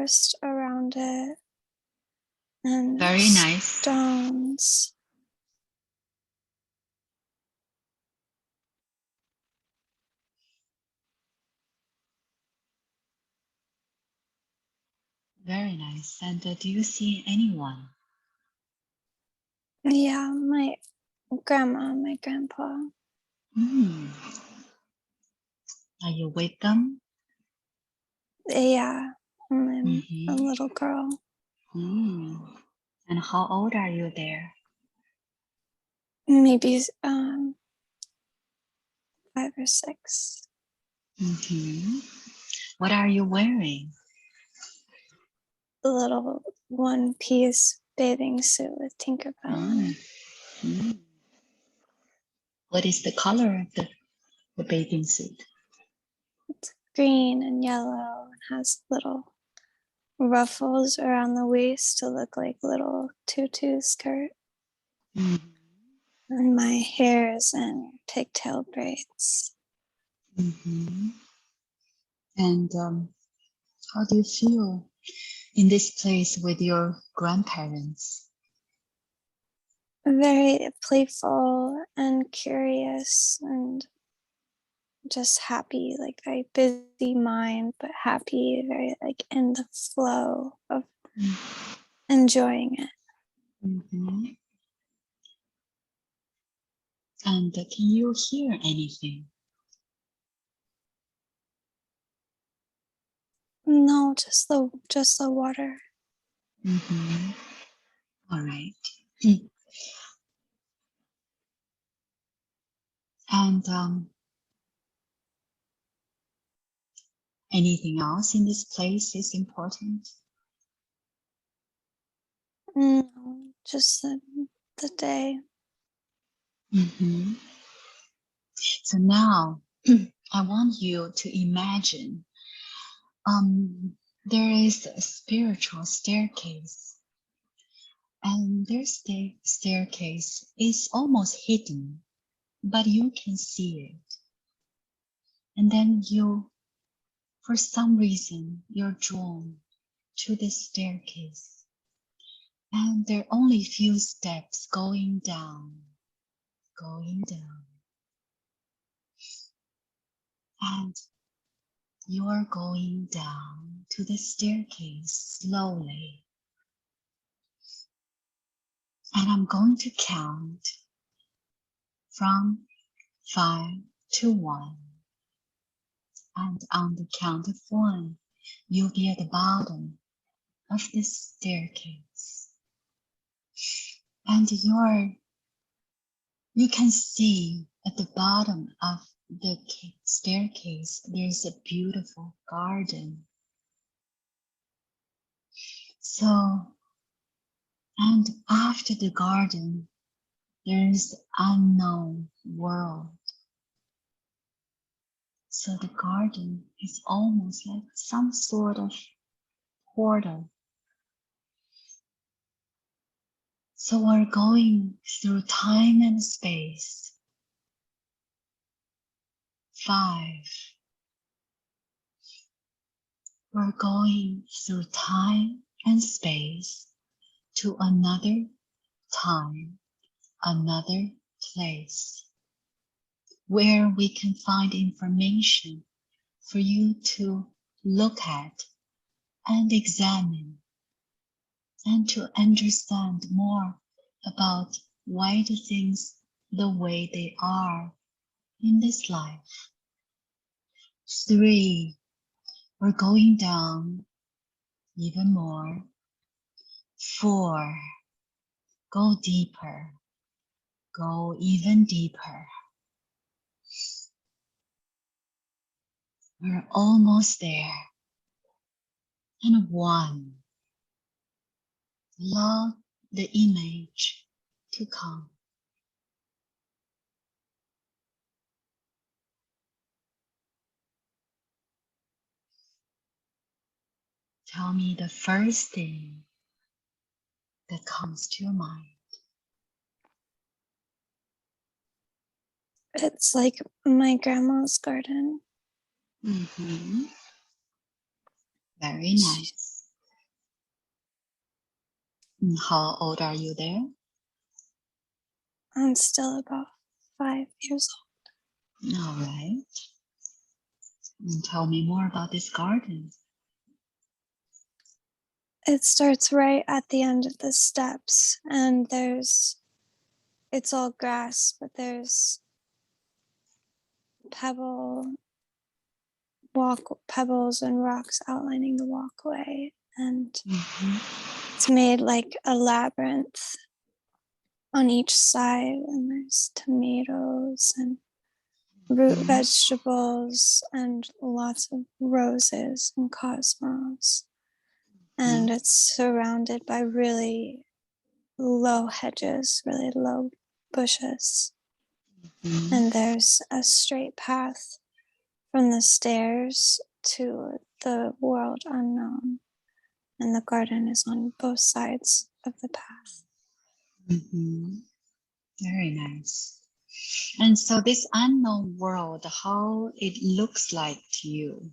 forest around it and Very nice. stones. Very nice. And do you see anyone? Yeah, my grandma, my grandpa. Hmm. Are you with them? Yeah, I'm a Mm-hmm. little girl. And how old are you there? Maybe 5 or 6. Mm-hmm. What are you wearing? A little one-piece bathing suit with Tinkerbell on it. Mm. What is the color of the bathing suit? It's green and yellow and has little ruffles around the waist to look like little tutu skirt. Mm. And my hair is in pigtail braids. Mm-hmm. And how do you feel in this place with your grandparents? Very playful and curious and just happy, like very busy mind, but happy, very like in the flow of enjoying it. Mm-hmm. And can you hear anything? No, just the water. Mm-hmm. All right. And anything else in this place is important? No, just the day. Mm-hmm. So now I want you to imagine there is a spiritual staircase, and this staircase is almost hidden, but you can see it. And then for some reason, you're drawn to this staircase. And there are only few steps going down. And you are going down to the staircase slowly. And I'm going to count from 5 to 1. And on the count of 1, you'll be at the bottom of this staircase. And you can see at the bottom of the staircase, there's a beautiful garden. So, and after the garden, there's unknown world. So the garden is almost like some sort of portal. So we're going through time and space. 5. We're going through time and space to another time, another place, where we can find information for you to look at and examine, and to understand more about why the things the way they are in this life. 3, we're going down even more. 4, go deeper, go even deeper. We're almost there. And 1, allow the image to come. Tell me the first thing that comes to your mind. It's like my grandma's garden. Mm-hmm. Very nice. How old are you there? I'm still about 5 years old. All right. And tell me more about this garden. It starts right at the end of the steps, and it's all grass, but there's pebbles and rocks outlining the walkway, and it's made like a labyrinth on each side, and there's tomatoes and root vegetables and lots of roses and cosmos, and it's surrounded by really low hedges, really low bushes, and there's a straight path from the stairs to the world unknown, and the garden is on both sides of the path. Very nice. And so this unknown world, how it looks like to you?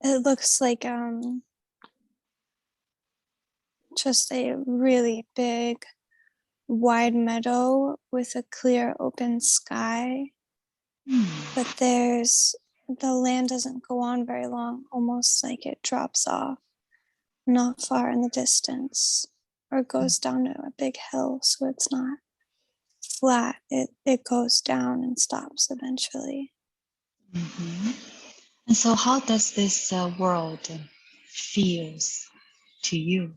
It looks like just a really big wide meadow with a clear open sky, but the land doesn't go on very long, almost like it drops off not far in the distance or goes down to a big hill, so it's not flat. It goes down and stops eventually. And so how does this world feels to you?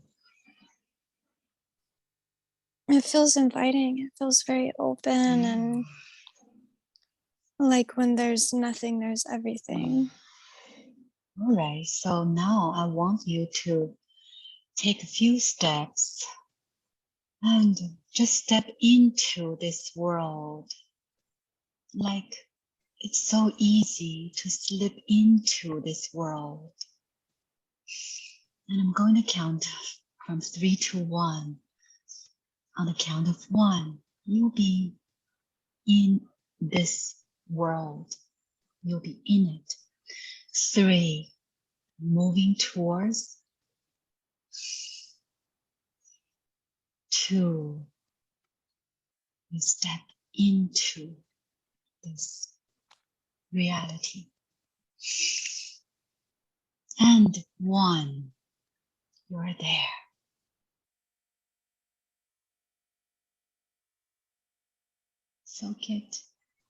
It feels inviting. It feels very open, and like when there's nothing, there's everything. All right, so now I want you to take a few steps and just step into this world. Like it's so easy to slip into this world. And I'm going to count from 3 to 1. On the count of 1, you'll be in this world. You'll be in it. 3, moving towards. 2, you step into this reality. And 1, you're there. So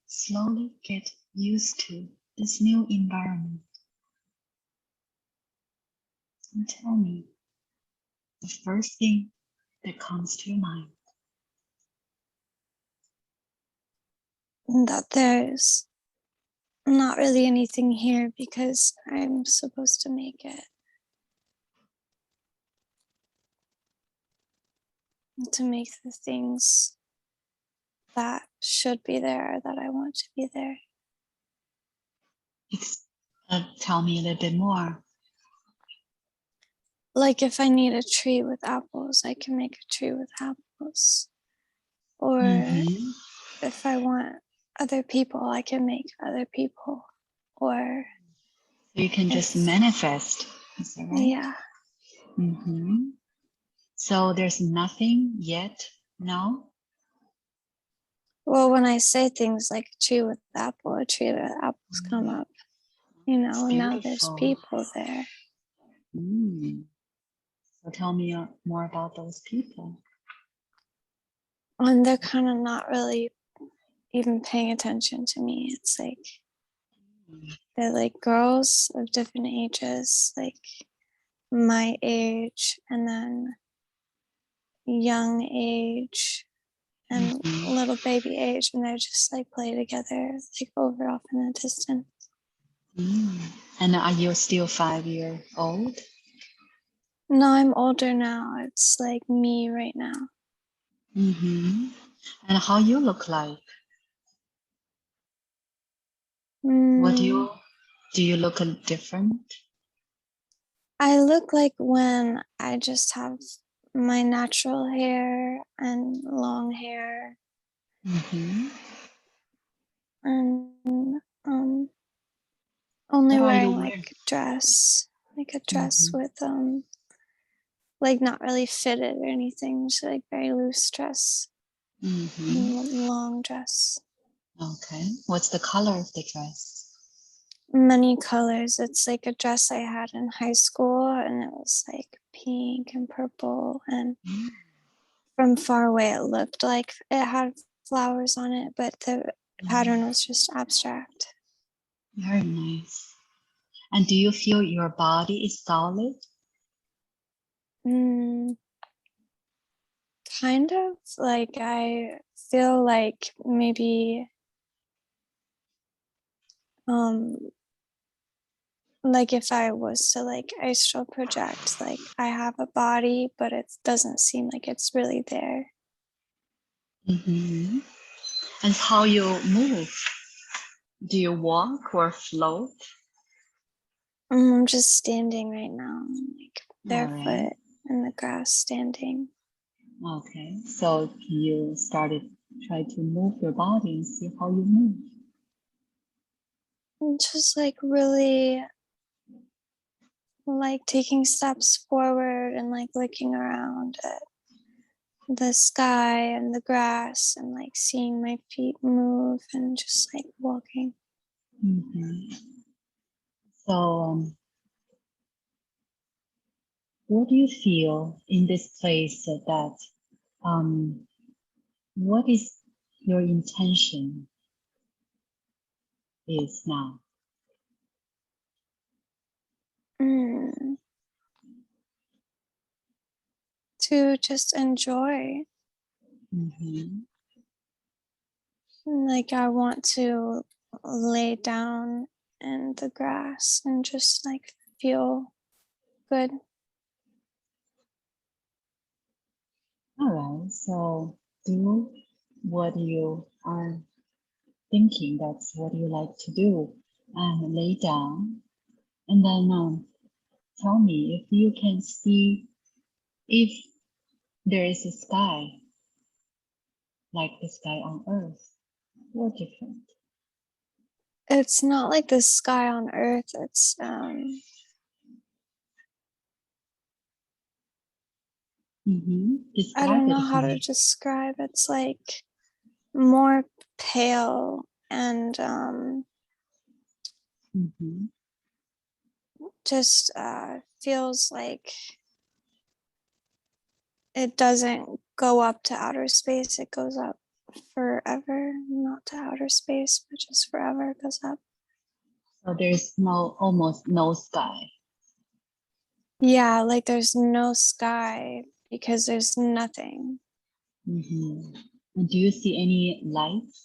slowly get used to this new environment. And tell me the first thing that comes to your mind. That there's not really anything here because I'm supposed to make it. To make the things that should be there that I want to be there. Tell me a little bit more. Like if I need a tree with apples, I can make a tree with apples. Or if I want other people, I can make other people. Or so you can just manifest. Is that right? Yeah. So there's nothing yet now? Well, when I say things like a tree with apple, a tree with apples come up, and now there's people there. So tell me more about those people. And they're kind of not really even paying attention to me. It's like they're like girls of different ages, like my age, and then young age, and little baby age, and they're just like play together, like over off in the distance. And are you still 5 years old? No, I'm older now. It's like me right now. And how you look like? What do you look different? I look like when I just have my natural hair and long hair, and only wearing like a dress with like not really fitted or anything, just like very loose dress, long dress. Okay. What's the color of the dress? Many colors. It's like a dress I had in high school, and it was like pink and purple, and Mm, from far away it looked like it had flowers on it, but the pattern was just abstract. very nice. And do you feel your body is solid? Mm, kind of like I feel like maybe um like if I was to like astral project, like I have a body, but it doesn't seem like it's really there. Mm-hmm. And how you move? Do you walk or float? I'm just standing right now, like All right. barefoot in the grass, standing. Okay. So you started try to move your body and see how you move. And just like really like taking steps forward and like looking around at the sky and the grass and like seeing my feet move and just like walking. Mm-hmm. So, what do you feel in this place that um, what is your intention is now? Mm, to just enjoy. Mm-hmm. Like I want to lay down in the grass and just like feel good. All right. So do what you are thinking. That's what you like to do, and lay down, and then tell me if you can see if there is a sky like the sky on Earth or different. It's not like the sky on earth. It's I Describe don't it know for how to me. describe. It's like more pale and Mm-hmm. just feels like it doesn't go up to outer space. It goes up forever, not to outer space, but just forever it goes up. So there's no almost no sky. Yeah, like there's no sky because there's nothing. Mm-hmm. And do you see any lights?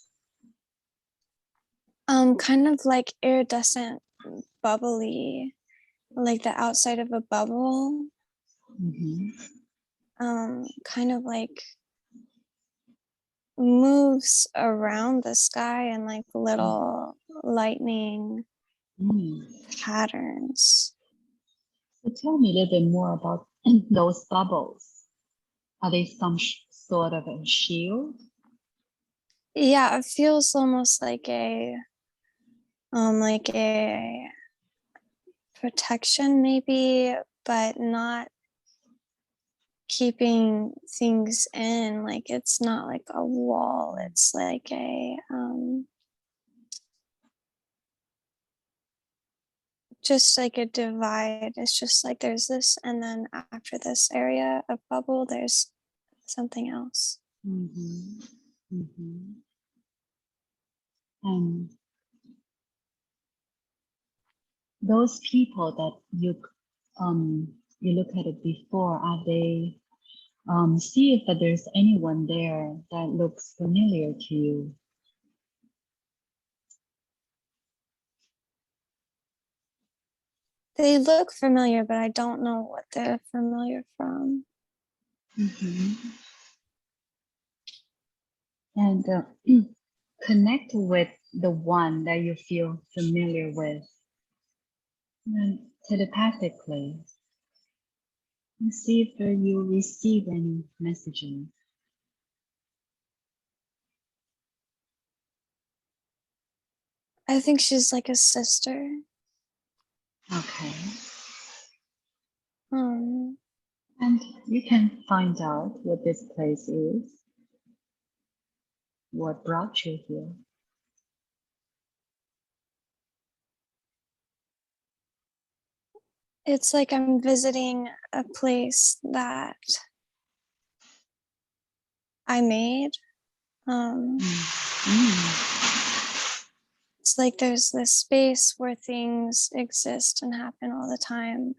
Kind of like iridescent, bubbly, like the outside of a bubble. Mm-hmm. Kind of like moves around the sky and like little lightning Mm. patterns. So tell me a little bit more about those bubbles. Are they some sort of a shield? Yeah, it feels almost like a protection maybe, but not keeping things in. Like it's not like a wall. It's like a just like a divide. It's just like there's this, and then after this area of bubble, there's something else. Mm-hmm. Mm-hmm. And those people that you look at it before, are they see if there's anyone there that looks familiar to you? They look familiar, but I don't know what they're familiar from. Mm-hmm. And connect with the one that you feel familiar with and telepathically and see if you receive any messages. I think she's like a sister. Okay. Um, And You can find out what this place is, what brought you here. It's like I'm visiting a place that I made. Mm. It's like there's this space where things exist and happen all the time.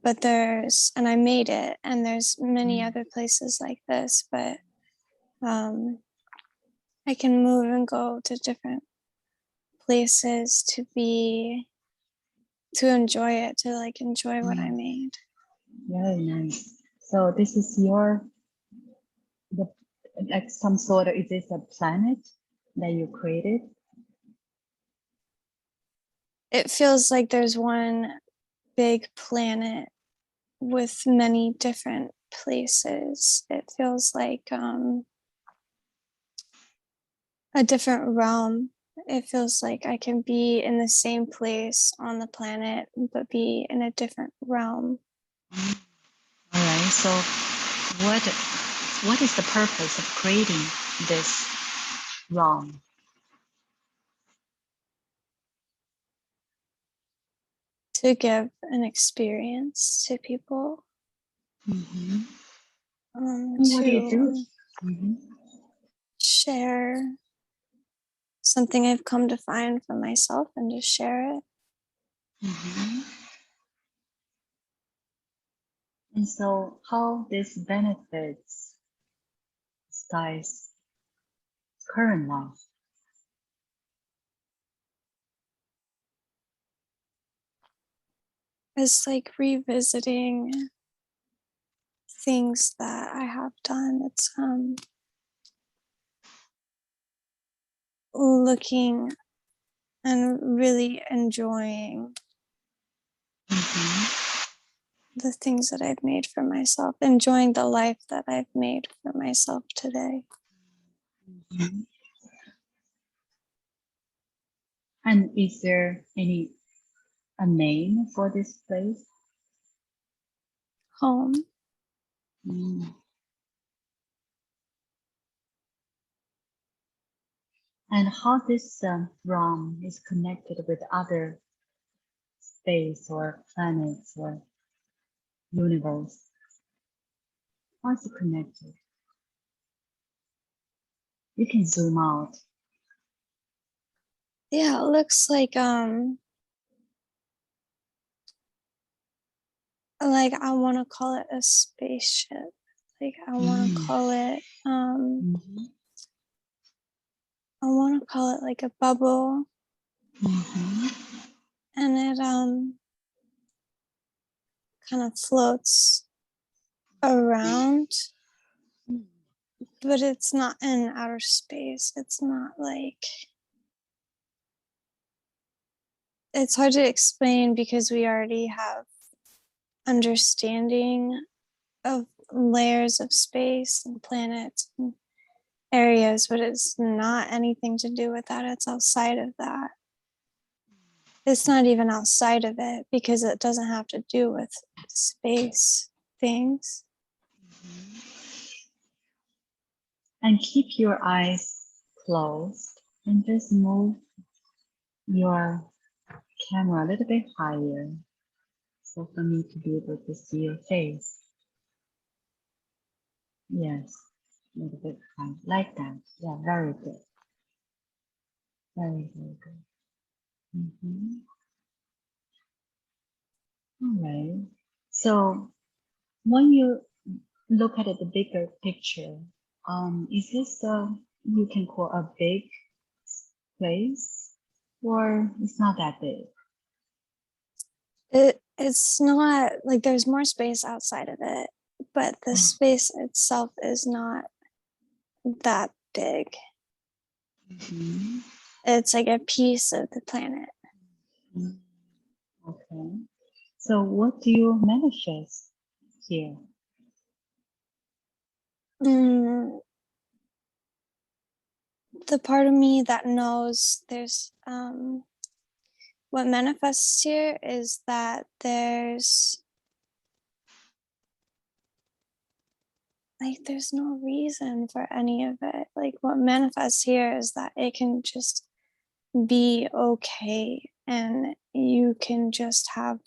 But and I made it, and there's many other places like this, but I can move and go to different places to enjoy it, to like enjoy what I made. Very nice. So this is the like some sort of, is this a planet that you created? It feels like there's one big planet with many different places. It feels like a different realm. It feels like I can be in the same place on the planet, but be in a different realm. All right. So what what is the purpose of creating this realm? To give an experience to people, Mm-hmm. What do you do? to Mm-hmm. share something I've come to find for myself and just share it. Mm-hmm. And so how this benefits Sky's current life? It's like revisiting things that I have done. It's looking and really enjoying Mm-hmm. the things that I've made for myself, enjoying the life that I've made for myself today. Mm-hmm. And is there a name for this place? Home. Mm. And how this realm is connected with other space or planets or universe? How is it connected? You can zoom out. Yeah, it looks like I want to call it a spaceship. Like Mm. Mm-hmm. I want to call it like a bubble, Mm-hmm. and it kind of floats around, but it's not in outer space. It's not like, it's hard to explain because we already have understanding of layers of space and planets and areas, but it's not anything to do with that. It's outside of that. It's not even outside of it because it doesn't have to do with space things. And keep your eyes closed and just move your camera a little bit higher so for me to be able to see your face. Yes, a little bit higher, like that. Yeah, very good. Very, very good. Mm-hmm. All right. So when you look at the bigger picture, is this you can call a big place, or it's not that big? It's not like there's more space outside of it, but the space itself is not that big. Mm-hmm. It's like a piece of the planet. Okay. So what do you manifest here? Mm, the part of me that knows there's what manifests here is that there's like there's no reason for any of it. Like what manifests here is that it can just be okay, and you can just have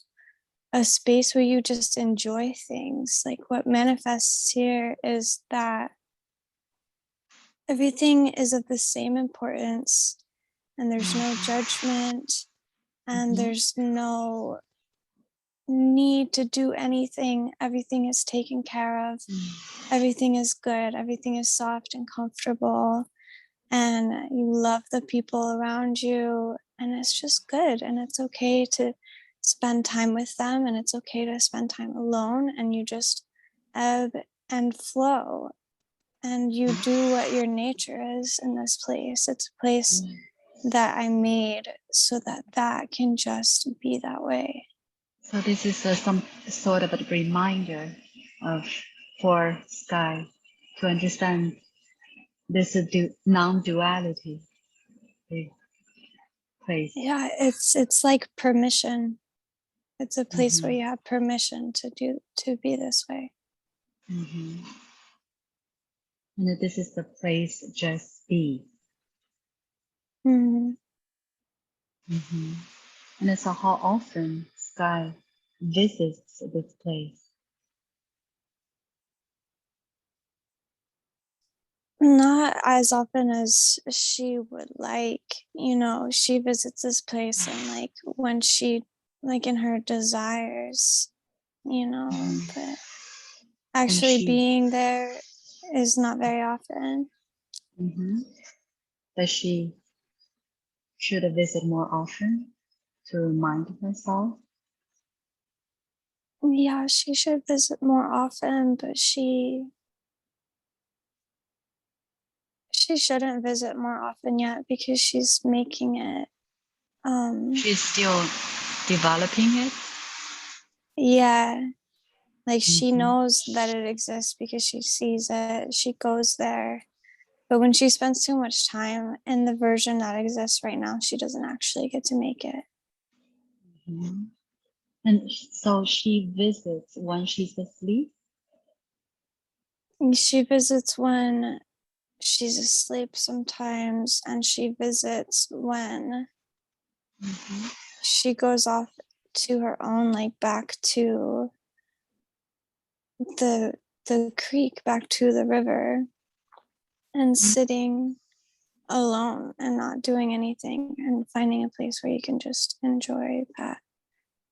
a space where you just enjoy things. Like what manifests here is that everything is of the same importance, and there's no judgment, and Mm-hmm. there's no need to do anything. Everything is taken care of. Everything is good. Everything is soft and comfortable. And you love the people around you. And it's just good. And it's okay to spend time with them. And it's okay to spend time alone. And you just ebb and flow. And you do what your nature is in this place. It's a place that I made so that that can just be that way. So this is some sort of a reminder of for Sky to understand this non-duality place. Yeah, it's like permission. It's a place where Mm-hmm. you have permission to be this way. Mm-hmm. And that this is the place just be. Mm, Mm-hmm. And it's how often Sky visits this place. not as often as she would like. She visits this place and like when she like in her desires, Mm-hmm. but And actually she, being there is not very often. mm-hmm. That she should visit more often to remind herself. Yeah, she should visit more often, but she shouldn't visit more often yet because she's making it. She's still developing it. Yeah, like she Mm-hmm. knows that it exists because she sees it. She goes there. But when she spends too much time in the version that exists right now, she doesn't actually get to make it. Mm-hmm. And so she visits when she's asleep. And she visits when she's asleep sometimes, and she visits when Mm-hmm. she goes off to her own, like back to the the creek, back to the river, and sitting alone and not doing anything and finding a place where you can just enjoy that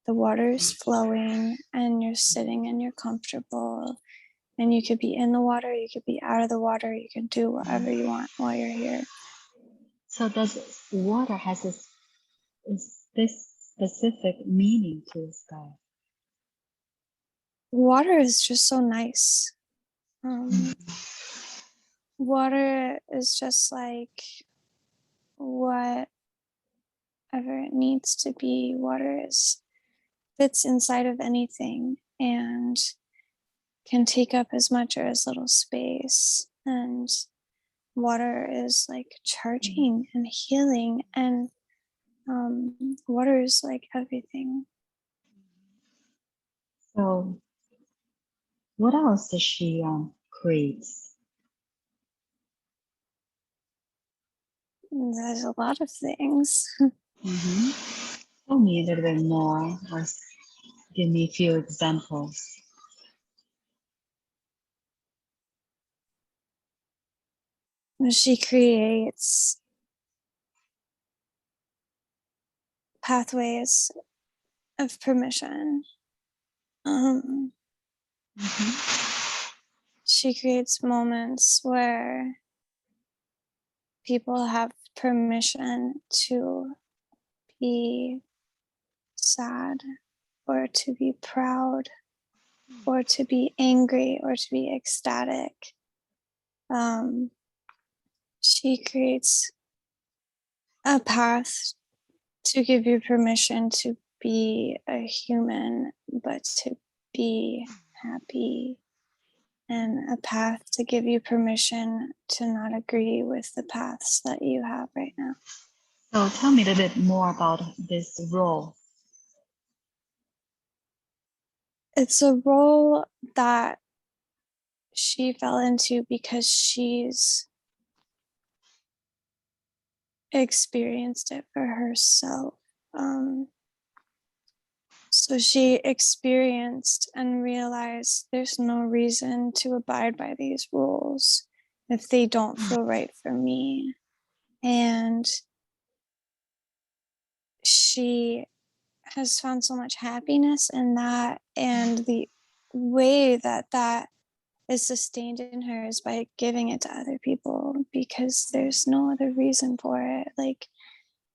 the water's flowing and you're sitting and you're comfortable, and you could be in the water, you could be out of the water, you can do whatever you want while you're here. So does water has this specific meaning to Sky? Water is just so nice. um, Mm-hmm. Water is just like whatever it needs to be. Water is fits inside of anything and can take up as much or as little space. And water is like charging and healing, and water is like everything. So what else does she create? There's a lot of things. Mm-hmm. Tell me a little bit more, or give me a few examples. She creates pathways of permission. Um, Mm-hmm. she creates moments where people have permission to be sad, or to be proud, or to be angry, or to be ecstatic. Um, she creates a path to give you permission to be a human, but to be happy, and a path to give you permission to not agree with the paths that you have right now. So tell me a little bit more about this role. It's a role that she fell into because she's experienced it for herself. So she experienced and realized there's no reason to abide by these rules if they don't feel right for me. And she has found so much happiness in that. And the way that that is sustained in her is by giving it to other people because there's no other reason for it. Like,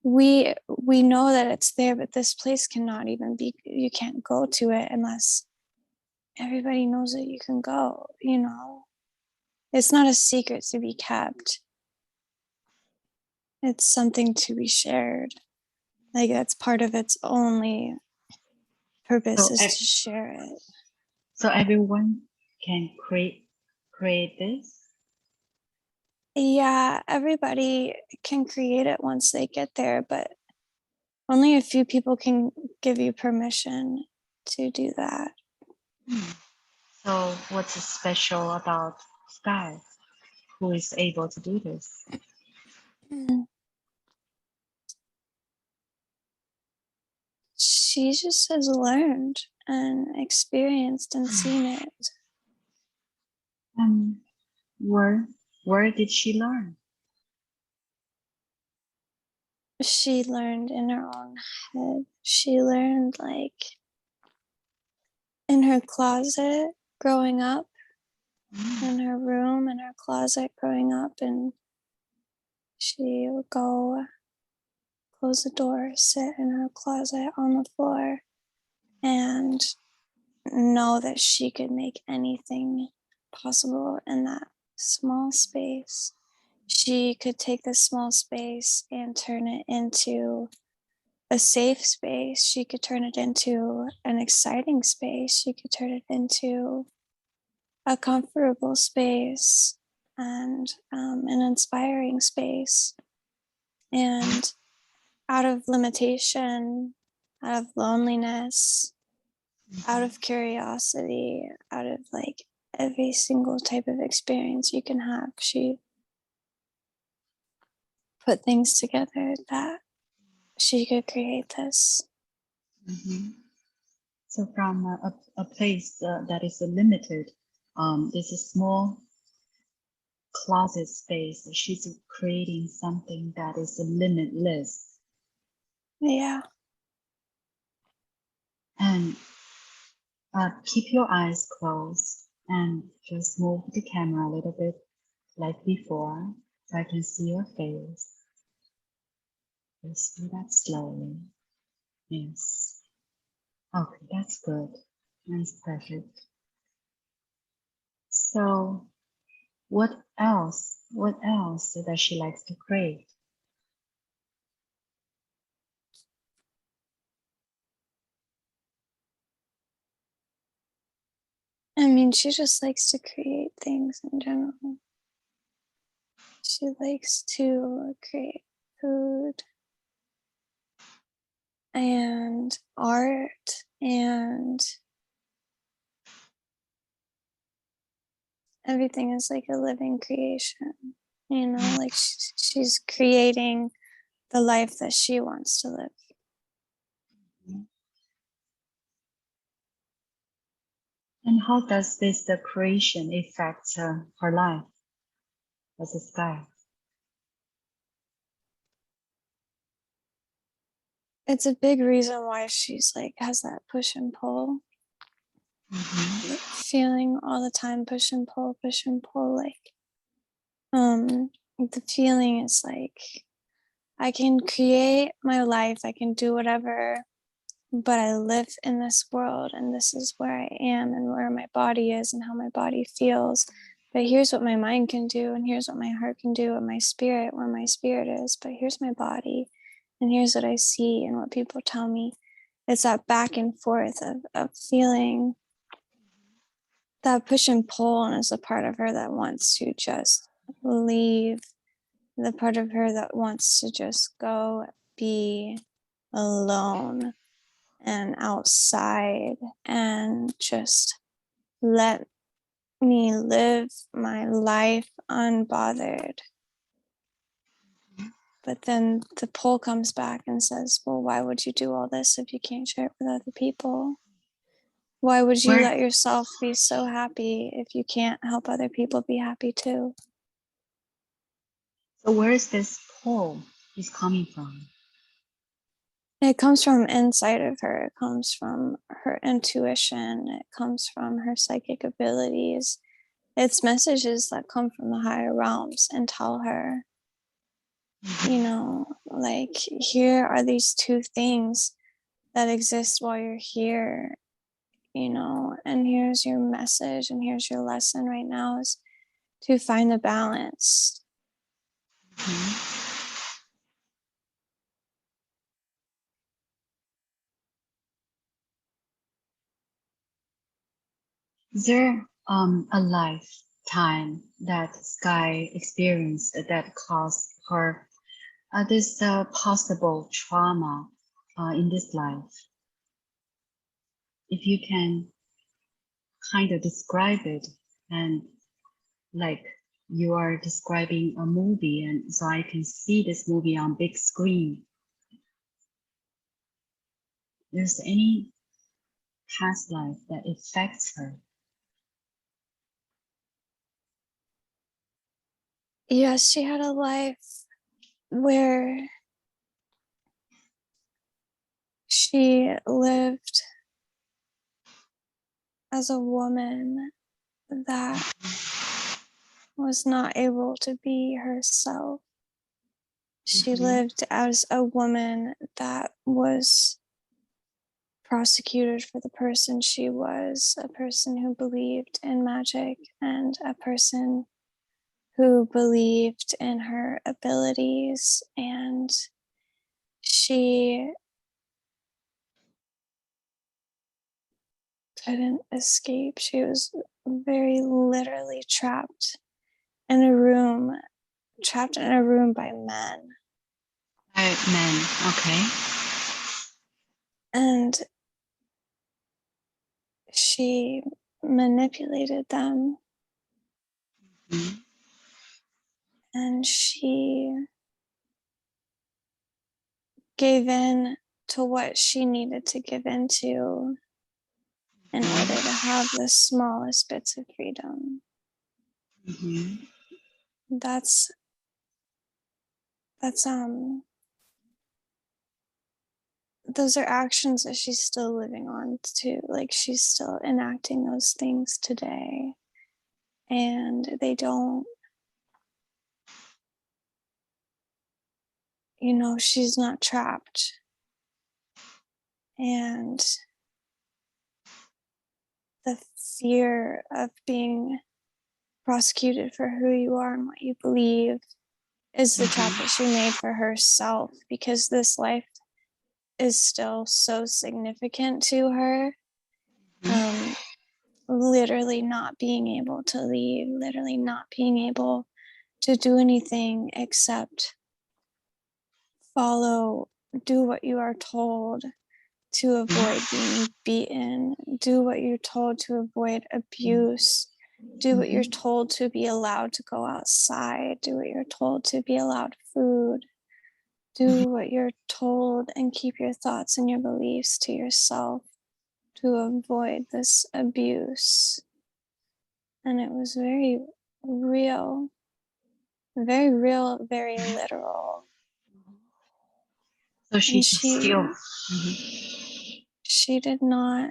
we know that it's there, but this place cannot even be, you can't go to it unless everybody knows that you can go, you know. It's not a secret to be kept. It's something to be shared. Like, that's part of its only purpose So, is to share it. so everyone can create this. Yeah, everybody can create it once they get there, but only a few people can give you permission to do that. So, what's special about Sky, who is able to do this? She just has learned and experienced and seen it. And where did she learn? She learned in her own head. She learned like in her closet growing up, in her room, in her closet growing up, and she would go close the door, sit in her closet on the floor, and know that she could make anything possible in that small space. She could take this small space and turn it into a safe space. She could turn it into an exciting space. She could turn it into a comfortable space and an inspiring space. And out of limitation, out of loneliness, out of curiosity, out of like every single type of experience you can have, she put things together that she could create this. Mm-hmm. So, from a place that is limited, there's a small closet space. She's creating something that is limitless. Yeah. And keep your eyes closed and just move the camera a little bit like before so I can see your face. Just do that slowly. Yes. Okay, that's good. That's perfect. So what else? What else does she likes to create? I mean, she just likes to create things in general. She likes to create food and art, and everything is like a living creation. You know, like she's creating the life that she wants to live. And how does this the creation affect her life as a Sky? It's a big reason why she's like has that push and pull. Mm-hmm. Feeling all the time, push and pull, push and pull. Like, the feeling is like I can create my life, I can do whatever, but I live in this world and this is where I am and where my body is and how my body feels. But here's what my mind can do, and here's what my heart can do, and my spirit, where my spirit is. But here's my body, and here's what I see and what people tell me. It's that back and forth of feeling that push and pull, and is a part of her that wants to just leave, the part of her that wants to just go be alone and outside and just let me live my life unbothered. But then the pull comes back and says, well, why would you do all this if you can't share it with other people? Why would you let yourself be so happy if you can't help other people be happy too? So where is this pull is coming from? It comes from inside of her. It comes from her intuition. It comes from her psychic abilities. It's messages that come from the higher realms and tell her, you know, like, here are these two things that exist while you're here, you know, and here's your message and here's your lesson right now is to find the balance. Is there a lifetime that Sky experienced that caused her this possible trauma in this life? If you can kind of describe it, and like you are describing a movie, and so I can see this movie on big screen. There's any past life that affects her? Yes, she had a life where she lived as a woman that was not able to be herself. She lived as a woman that was prosecuted for the person she was, a person who believed in magic and a person who believed in her abilities, and she couldn't escape. She was very literally trapped in a room by men. Men, okay. And she manipulated them, and she gave in to what she needed to give into in order to have the smallest bits of freedom. That's those are actions that she's still living on to. Like, she's still enacting those things today, and they don't, you know, she's not trapped. And the fear of being prosecuted for who you are and what you believe is the trap that she made for herself, because this life is still so significant to her. Literally not being able to leave, literally not being able to do anything except do what you are told to avoid being beaten, do what you're told to avoid abuse, do what you're told to be allowed to go outside, do what you're told to be allowed food, do what you're told, and keep your thoughts and your beliefs to yourself to avoid this abuse. And it was very real, very real, very literal. So And she's still. she did not,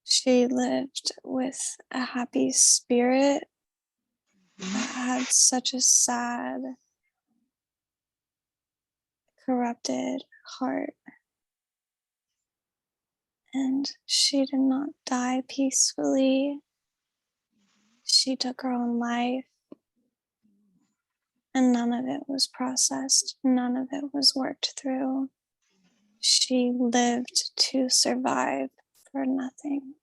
she lived with a happy spirit that had such a sad, corrupted heart. And she did not die peacefully. She took her own life, and none of it was processed, none of it was worked through. She lived to survive for nothing.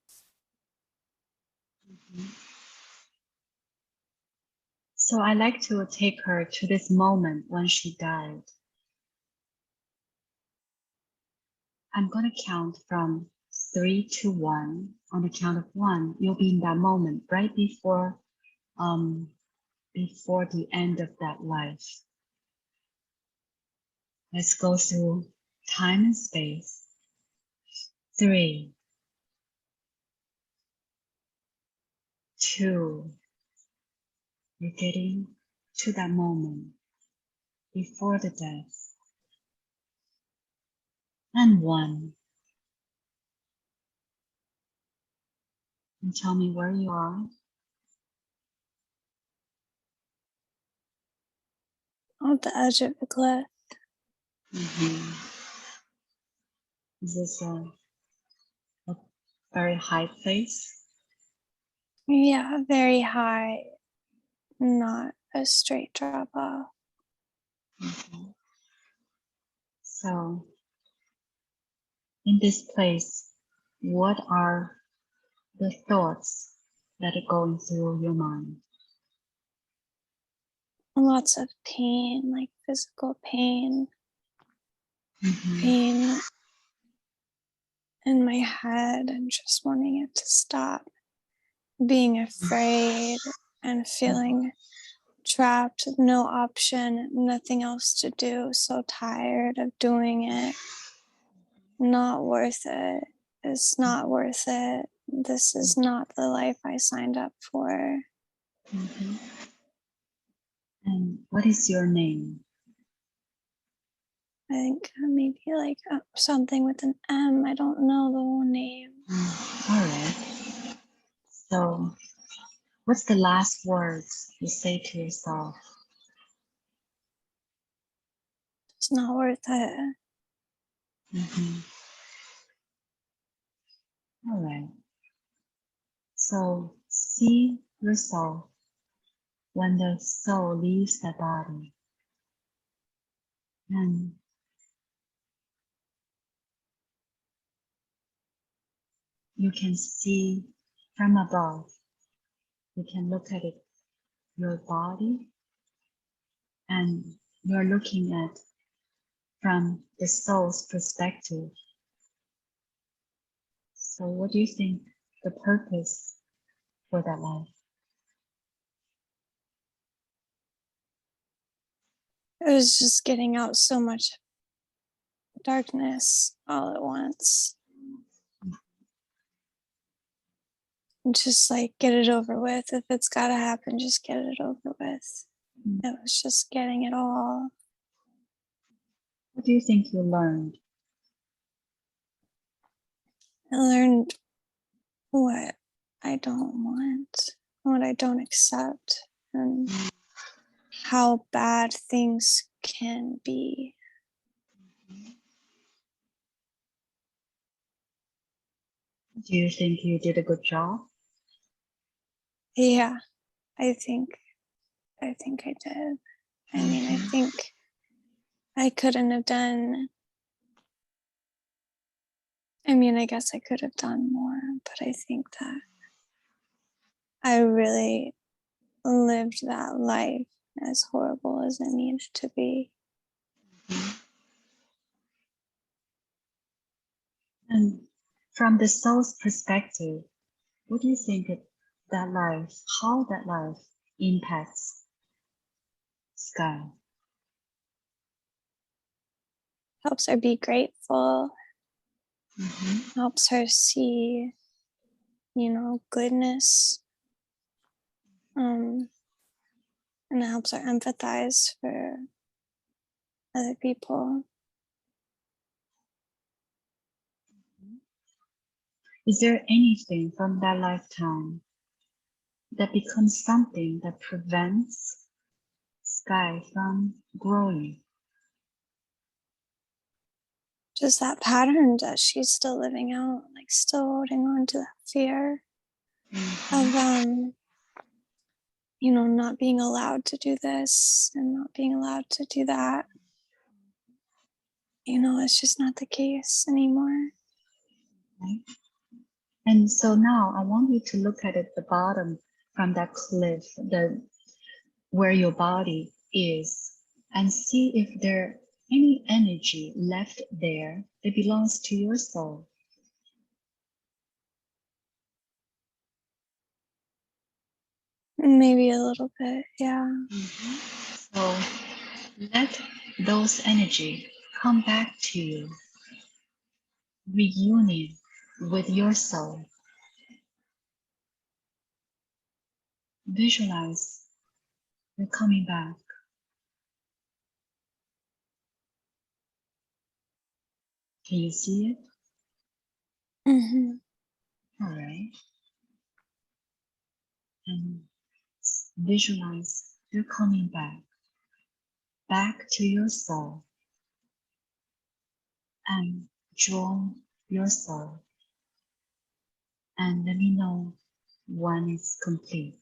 So I like to take her to this moment when she died. I'm going to count from 3, 2, 1. On the count of 1, you'll be in that moment right before the end of that life. Let's go through time and space. 3, 2. You're getting to that moment before the death. And 1. And tell me where you are. On the edge of a cliff. Mm-hmm. Is this a very high place? Yeah, very high, not a straight drop off. Mm-hmm. So, in this place, what are the thoughts that are going through your mind? Lots of pain, like physical pain, Mm-hmm. pain in my head and just wanting it to stop, being afraid and feeling trapped, no option, nothing else to do, so tired of doing it. Not worth it. It's not worth it. This is not the life I signed up for. Mm-hmm. And what is your name? I think maybe like something with an M. I don't know the whole name. All right. So, what's the last words you say to yourself? It's not worth it. Mm-hmm. All right. So, see yourself when the soul leaves the body. And you can see from above. You can look at it, your body, and you're looking at from the soul's perspective. So what do you think the purpose for that life? It was just getting out so much darkness all at once. Just like get it over with. If it's got to happen, just get it over with. It was just getting it all. What do you think you learned? I learned what I don't want, what I don't accept, and how bad things can be. Do you think you did a good job? Yeah, I think I did. I mean, I think I couldn't have done. I mean, I guess I could have done more, but I think that I really lived that life as horrible as it needed to be. And from the soul's perspective, what do you think that life, how that life impacts Sky? Helps her be grateful, Mm-hmm. helps her see, goodness. And it helps her empathize for other people. Is there anything from that lifetime that becomes something that prevents Sky from growing? Just that pattern that she's still living out, like still holding on to that fear of not being allowed to do this and not being allowed to do that. It's just not the case anymore. Right? And so now I want you to look at the bottom from that cliff, where your body is, and see if there any energy left there that belongs to your soul. Maybe a little bit, yeah. So let those energy come back to you, reunion with your soul. Visualize you're coming back. Can you see it? Mm-hmm. All right. And visualize you're coming back to your soul, and draw your soul. And let me know when it's complete.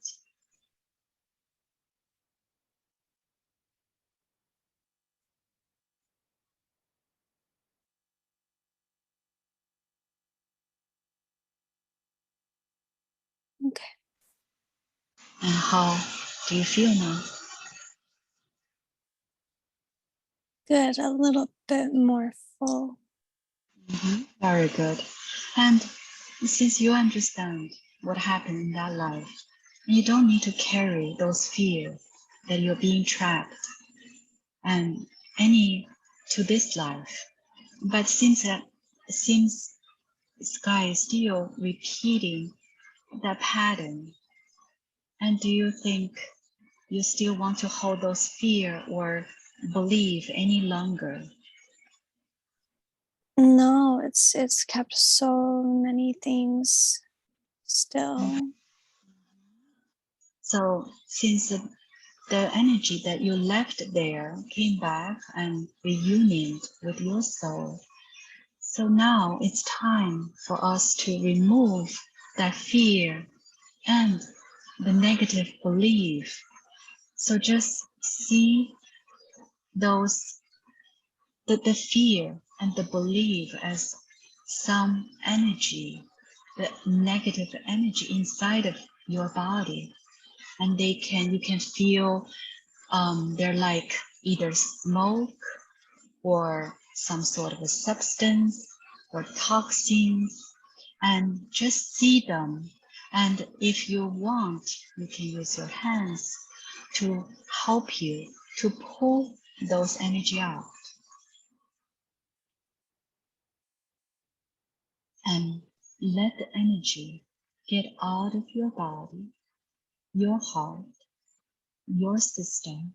Okay. And how do you feel now? Good. A little bit more full. Very good. And since you understand what happened in that life, you don't need to carry those fears that you're being trapped and any to this life. But since Sky is still repeating that pattern, and do you think you still want to hold those fear or believe any longer? No, it's kept so many things still. So since the energy that you left there came back and reunited with your soul, so now it's time for us to remove that fear and the negative belief. So just see those the fear and the belief as some energy, the negative energy inside of your body, and you can feel they're like either smoke or some sort of a substance or toxins, and just see them. And if you want, you can use your hands to help you to pull those energy out. And let the energy get out of your body, your heart, your system,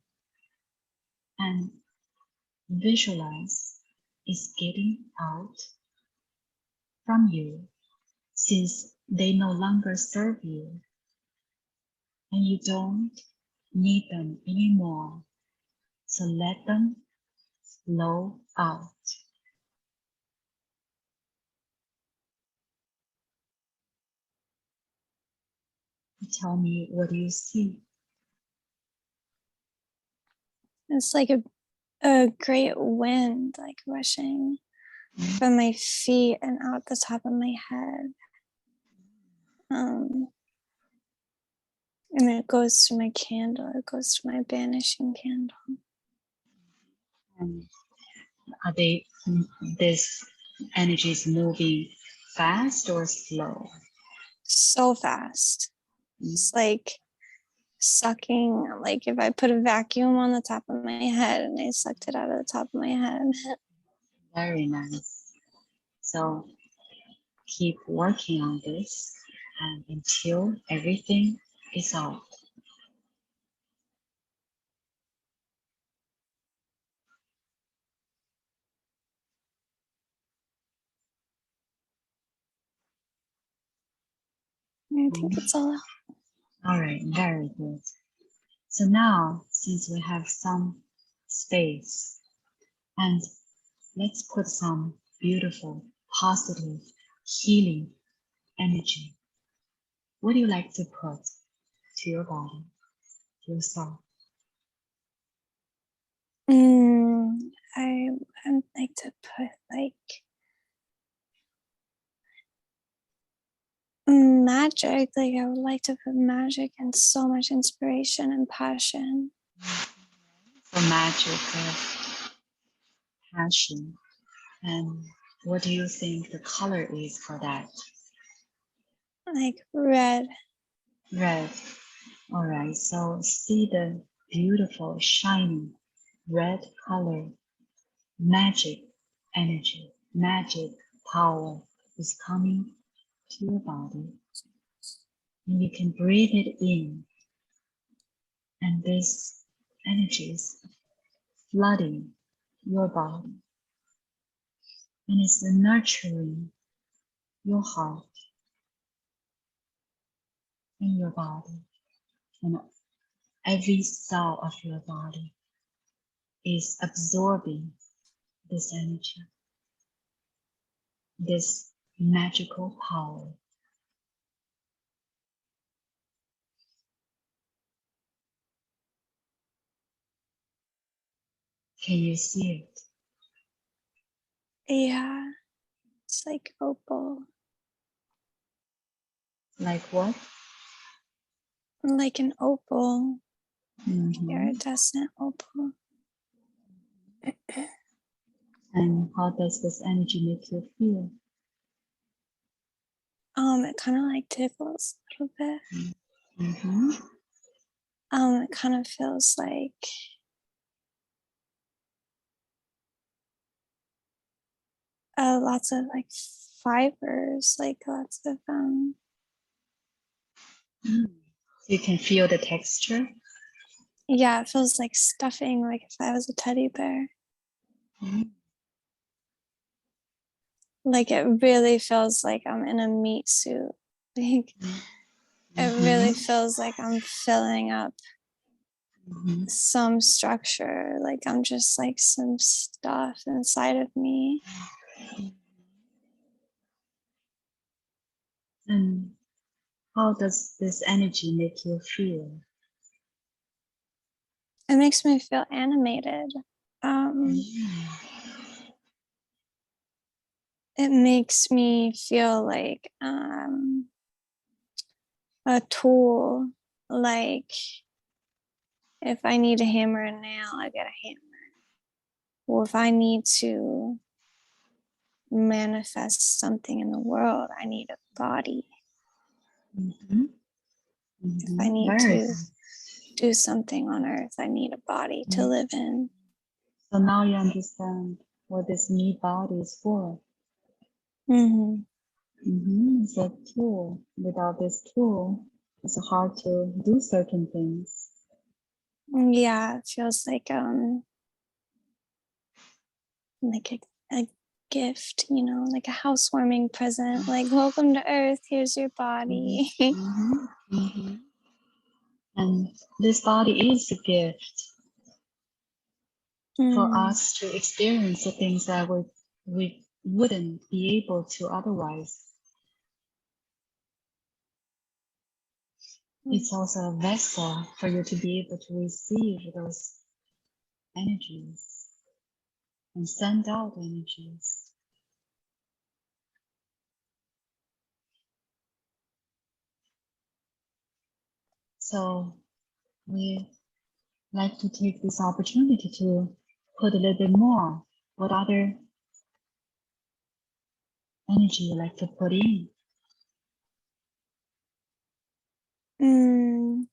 and visualize it's getting out from you since they no longer serve you and you don't need them anymore. So let them flow out. Tell me, what do you see? It's like a great wind, like rushing from my feet and out the top of my head. And it goes to my candle, it goes to my banishing candle. And are they, this energy is moving fast or slow? So fast. It's like sucking, like if I put a vacuum on the top of my head and I sucked it out of the top of my head. Very nice. So keep working on this and until everything is out. I think it's all out. All right, very good. So now, since we have some space, and let's put some beautiful, positive, healing energy. What do you like to put to your body, to your soul? I would like to put like magic. Like I would like to put magic and so much inspiration and passion. The magic of passion. And what do you think the color is for that? Like red. Red. All right, so see the beautiful, shiny, red color, magic energy, magic power is coming to your body. And you can breathe it in, and this energy is flooding your body, and it's nurturing your heart and your body, and every cell of your body is absorbing this energy, this magical power. Can you see it? Yeah, it's like opal, Like what? like an opal, Mm-hmm. iridescent opal. And how does this energy make you feel? It kind of like tickles a little bit. Mm-hmm. It kind of feels like lots of like fibers, like lots of You can feel the texture. yeah, it feels like stuffing, like if I was a teddy bear. Mm-hmm. Like it really feels like I'm in a meat suit. Like it really feels like I'm filling up Mm-hmm. some structure, like I'm just like some stuff inside of me. And how does this energy make you feel? It makes me feel animated. Um, it makes me feel like a tool. Like if I need a hammer and nail, I get a hammer. Or if I need to manifest something in the world, I need a body. Mm-hmm. If I Mm-hmm. need Very to good. do something on earth, I need a body to live in. So now you understand what this me body is for. Mm-hmm. Mm-hmm. It's a tool. Without this tool, it's hard to do certain things. Yeah, it feels like a gift, you know, like a housewarming present. Like, welcome to Earth. Here's your body. Mm-hmm. Mm-hmm. And this body is a gift for Mm. us to experience the things that we wouldn't be able to otherwise. It's also a vessel for you to be able to receive those energies and send out energies. So we like to take this opportunity to put a little bit more. What other energy you like to put in? Mm.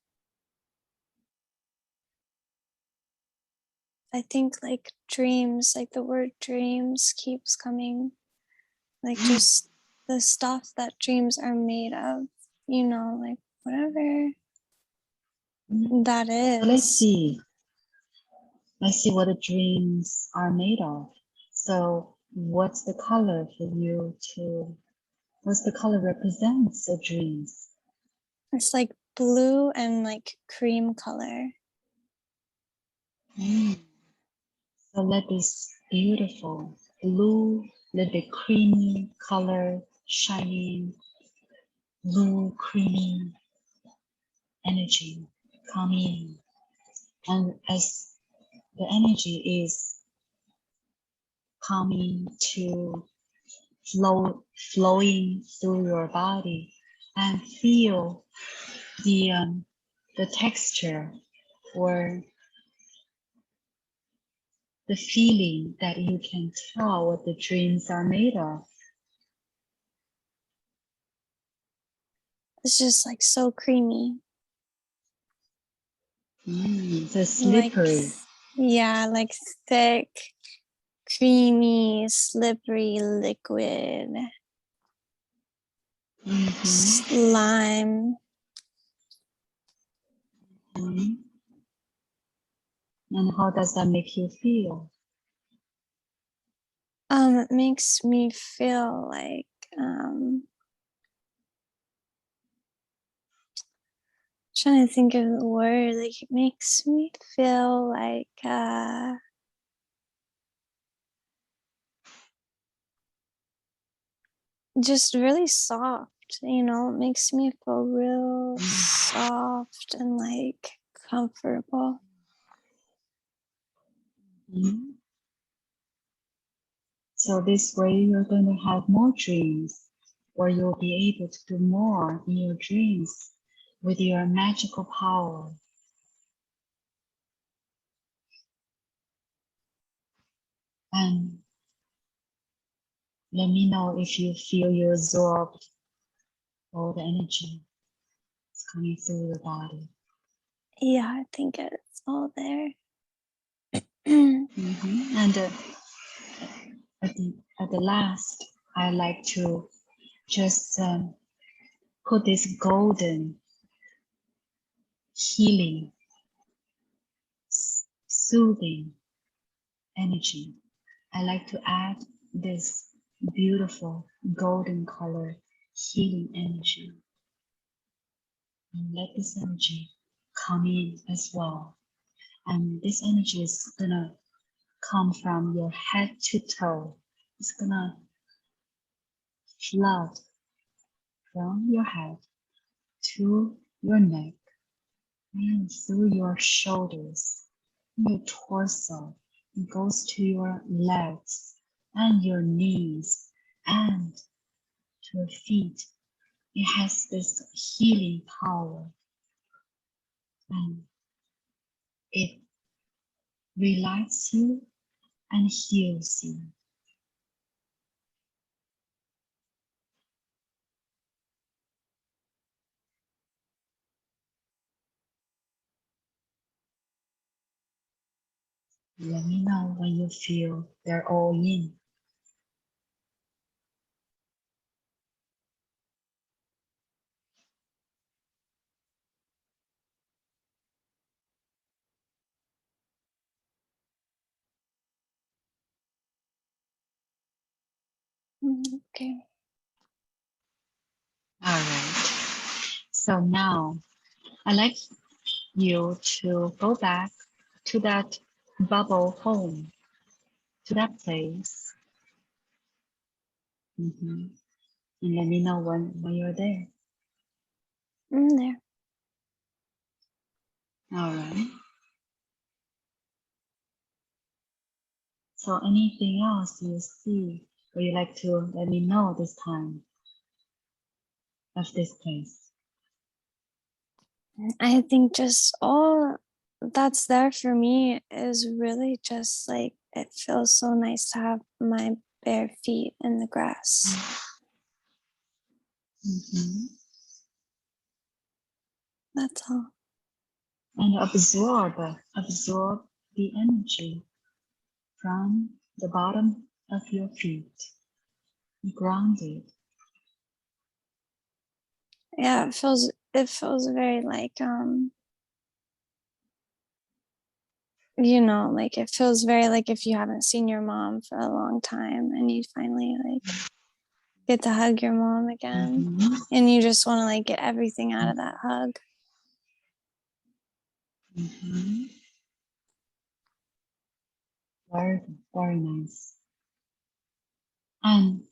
I think like dreams, like the word dreams keeps coming, like just the stuff that dreams are made of, you know, like whatever that So let's is. see. Let's see what the dreams are made of. So what's the color for you to, what's the color represents the dreams? It's like blue and like cream color. So let this beautiful blue, little bit creamy color, shining blue, creamy energy come in. And as the energy is coming to flowing through your body, and feel the texture or the feeling that you can tell what the dreams are made of. It's just like so creamy. So Like, slippery. yeah, like thick, creamy, slippery liquid, slime. Mhm. And how does that make you feel? It makes me feel like trying to think of the word. Like, it makes me feel like just really soft. You know, it makes me feel real soft and like comfortable. Mhm. So this way you're going to have more dreams, or you'll be able to do more in your dreams with your magical power. And let me know if you feel you absorbed all the energy that's coming through your body. Yeah, I think it's all there. And at the last, I like to just put this golden healing, soothing energy. I like to add this beautiful golden color healing energy, and let this energy come in as well. And this energy is gonna come from your head to toe. It's gonna flood from your head to your neck and through your shoulders, your torso. It goes to your legs and your knees and to your feet. It has this healing power, and it relaxes you and heals you. Let me know when you feel they're all in. Okay. All right. So now I'd like you to go back to that bubble home, to that place. And let me know when you're there. There. All right. So anything else you see or you like to let me know this time of this place? I think just all that's there for me is really just like it feels so nice to have my bare feet in the grass. Mm-hmm. That's all. And absorb the energy from the bottom of your feet, grounded. Yeah, it feels very like you know, like it feels very like if you haven't seen your mom for a long time and you finally like get to hug your mom again Mm-hmm. and you just want to like get everything out of that hug. Mm-hmm. Very, very nice. And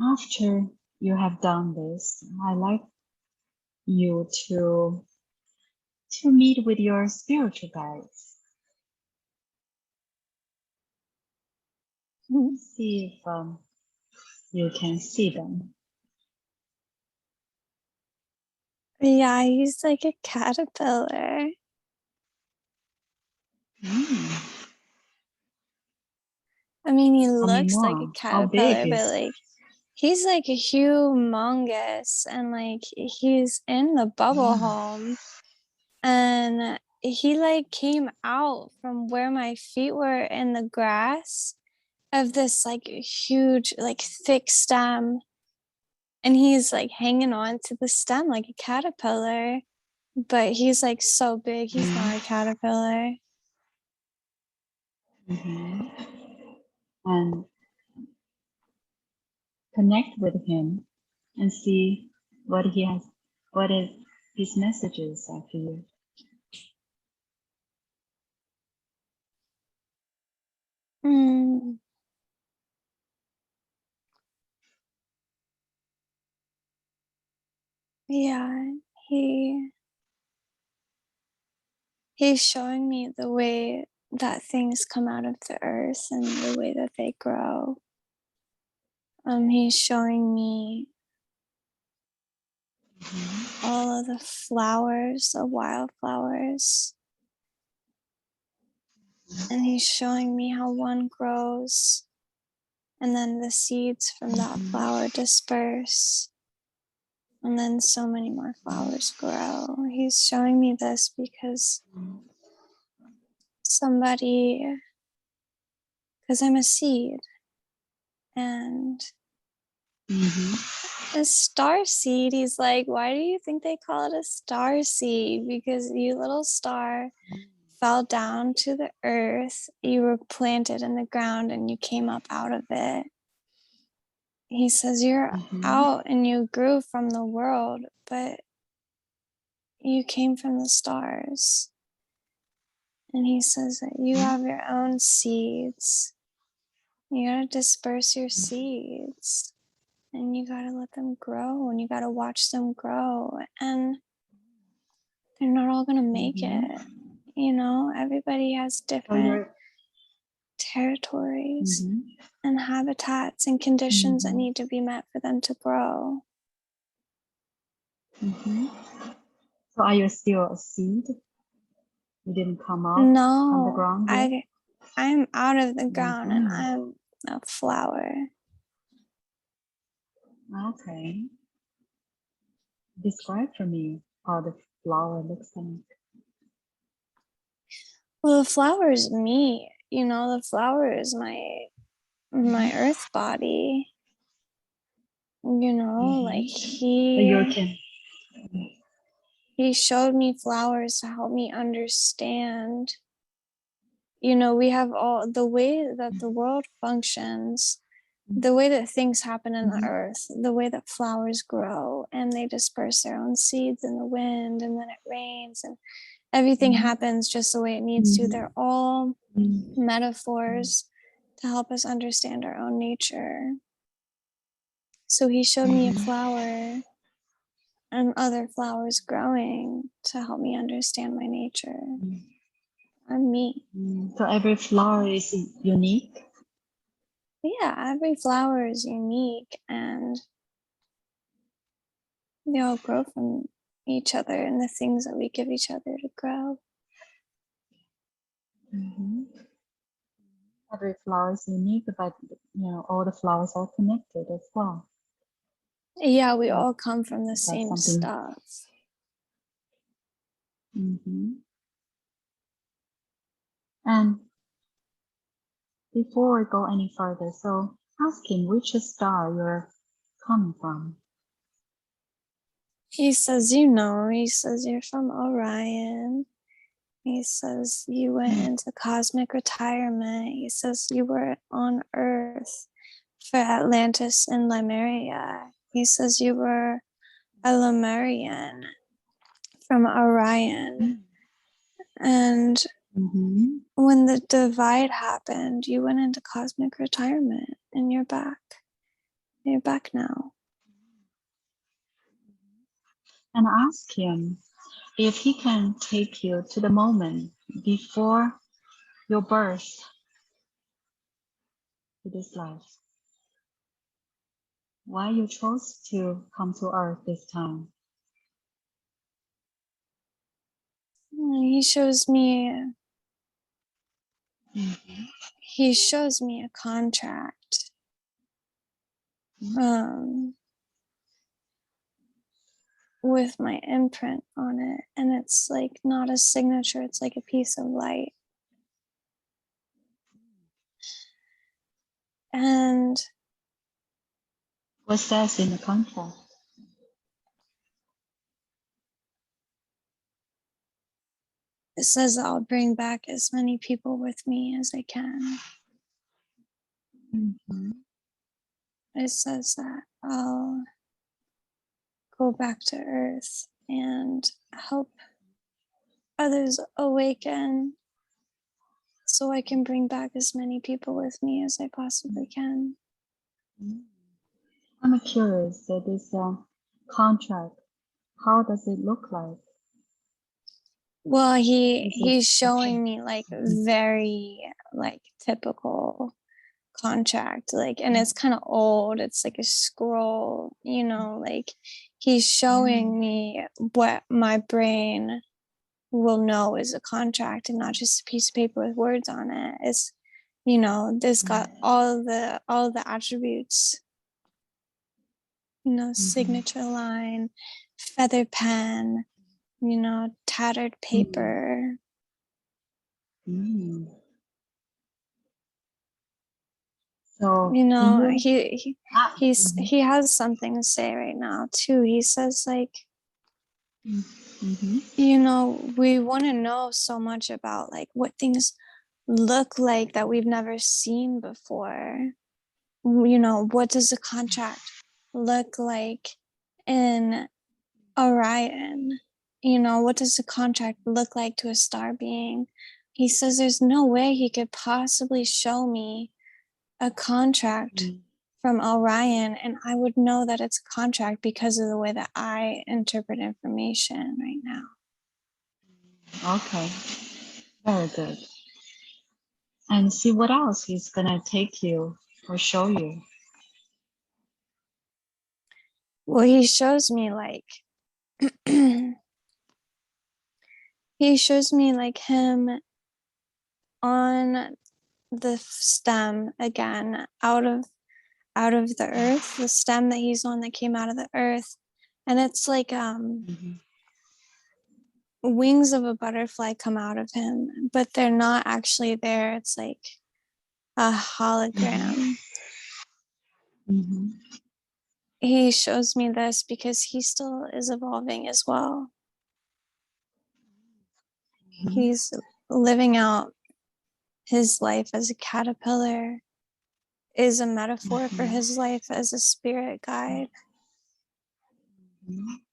after you have done this, I like you to meet with your spiritual guides. See if you can see them. Yeah, he's like a caterpillar. Mm. I mean, he Tell me looks like a more. How big caterpillar, but is? like he's like a humongous and like he's in the bubble home. and he like came out from where my feet were in the grass of this like huge, like thick stem. And he's like hanging on to the stem like a caterpillar, but he's like so big, he's not a caterpillar. Mm-hmm. And connect with him and see what he has, what is his messages are for you. Mm, yeah, he he's showing me the way that things come out of the earth and the way that they grow. He's showing me Mm-hmm. all of the flowers, the wildflowers, and he's showing me how one grows and then the seeds from that Mm-hmm. flower disperse and then so many more flowers grow. He's showing me this because somebody, because I'm a seed, and Mm-hmm. a star seed, he's like, why do you think they call it a star seed? Because you little star fell down to the earth, you were planted in the ground and you came up out of it. He says you're Mm-hmm. out and you grew from the world, but you came from the stars. And he says that you have your own seeds. You gotta disperse your seeds and you gotta let them grow and you gotta watch them grow. And they're not all gonna make it. Mm-hmm. You know, everybody has So different you're. territories Mm-hmm. and habitats and conditions that Mm-hmm. need to be met for them to grow. Mm-hmm. So are you still a seed? You didn't come out from the No, ground yet? I'm out of the ground and Mm-hmm. I'm a flower. Okay. Describe for me how the flower looks like. Well, the flower is me. You know, the flower is my earth body. You know, like Mm-hmm. So you can. he showed me flowers to help me understand. You know, we have all the way that the world functions, the way that things happen in the Mm-hmm. earth, the way that flowers grow and they disperse their own seeds in the wind and then it rains and everything happens just the way it needs to. They're all Mm-hmm. metaphors to help us understand our own nature. So he showed me a Mm-hmm. flower and other flowers growing to help me understand my nature. I'm me. So every flower is unique. Yeah, every flower is unique and they all grow from each other and the things that we give each other to grow. Mm-hmm. Every flower is unique, but all the flowers are connected as well. Yeah, we That, all come from the that's same something. stuff. Mm-hmm. And before we go any further, so ask him which star you're coming from. He says, he says, you're from Orion. He says, you went into cosmic retirement. He says, you were on Earth for Atlantis and Lemuria. He says, you were a Lemurian from Orion. And Mm-hmm. when the divide happened, you went into cosmic retirement and you're back. You're back now. And ask him if he can take you to the moment before your birth to this life. Why you chose to come to Earth this time. He shows me Mm-hmm. he shows me a contract. Um with my imprint on it, and it's like not a signature, it's like a piece of light. And What says in the contract? it says I'll bring back as many people with me as I can. Mm-hmm. It says that I'll go back to Earth and help others awaken so I can bring back as many people with me as I possibly can. I'm curious, so this contract, how does it look like? Well, Is it he's showing okay? me like very like typical contract, like, and it's kind of old, it's like a scroll, you know, like he's showing me what my brain will know is a contract and not just a piece of paper with words on it. It's, you know, this got all the attributes, you know, signature line, feather pen, you know, tattered paper. Mm. So You do know, you? Ah, he has something to say right now too. He says like, mm-hmm. you know, we want to know so much about like what things look like that we've never seen before. You know, what does a contract look like in Orion? You know, what does a contract look like to a star being? He says there's no way he could possibly show me a contract from Orion and I would know that it's a contract because of the way that I interpret information right now. Okay, very good. And see what else he's gonna take you or show you. Well, he shows me like he shows me like him on the stem again out of the earth, the stem that he's on that came out of the earth, and it's like wings of a butterfly come out of him, but they're not actually there. It's like a hologram. Mm-hmm. He shows me this because he still is evolving as well. He's living out his life as a caterpillar, is a metaphor for his life as a spirit guide,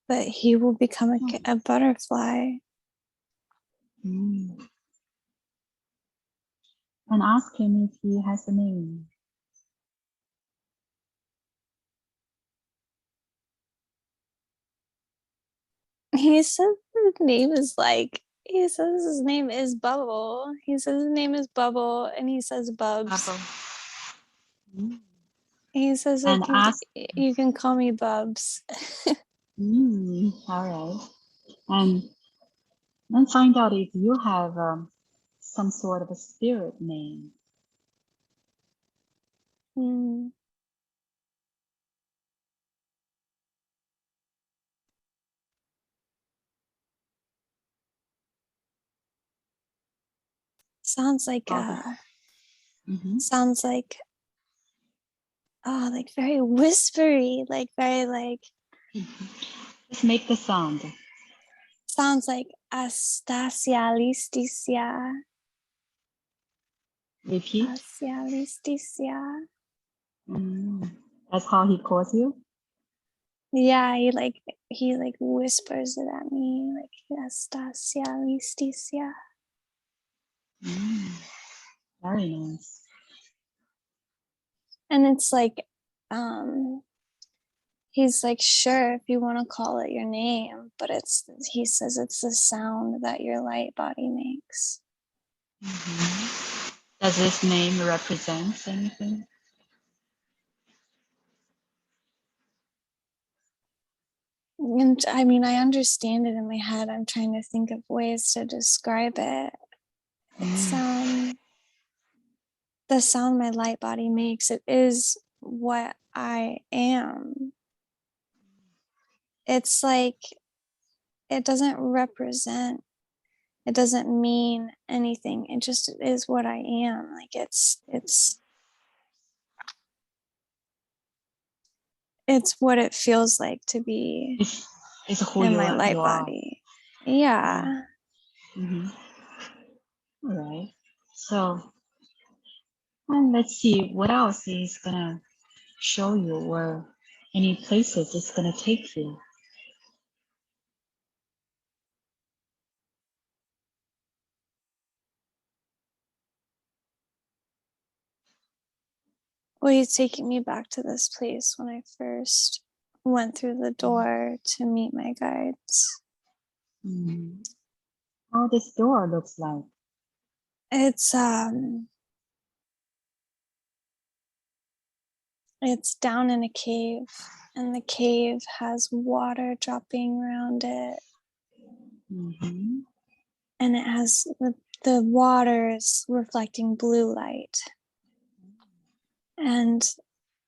but he will become a butterfly. Mm. And ask him if he has a name. He says his name is like, he says his name is Bubble. He says his name is Bubble and he says Bubs. Mm. He says And ask. you can call me Bubs. All right. And then find out if you have some sort of a spirit name. Mm. Sounds like Bubble. Mm-hmm. sounds like very whispery, like very like Just make the sound. sounds like Astasia Listicia. Repeat. Astasia Listicia. That's how he calls you? Yeah, he like whispers it at me, like Astasia Listicia. Very nice. And it's like, he's like, sure, if you want to call it your name, but he says it's the sound that your light body makes. Does this name represent anything? And I mean, I understand it in my head. I'm trying to think of ways to describe it. It's the sound my light body makes. It is what I am. it's like it doesn't represent, it doesn't mean anything. It just is what I am. Like it's what it feels like to be It's who in my you light are. body. Yeah. Yeah. Mm-hmm. All right. So, and let's see what else is gonna show you, or any places it's gonna take you. Well, he's taking me back to this place when I first went through the door to meet my guides. Mm. How this door looks like. It's it's down in a cave, and the cave has water dropping around it, Mm-hmm. and it has the water is reflecting blue light, and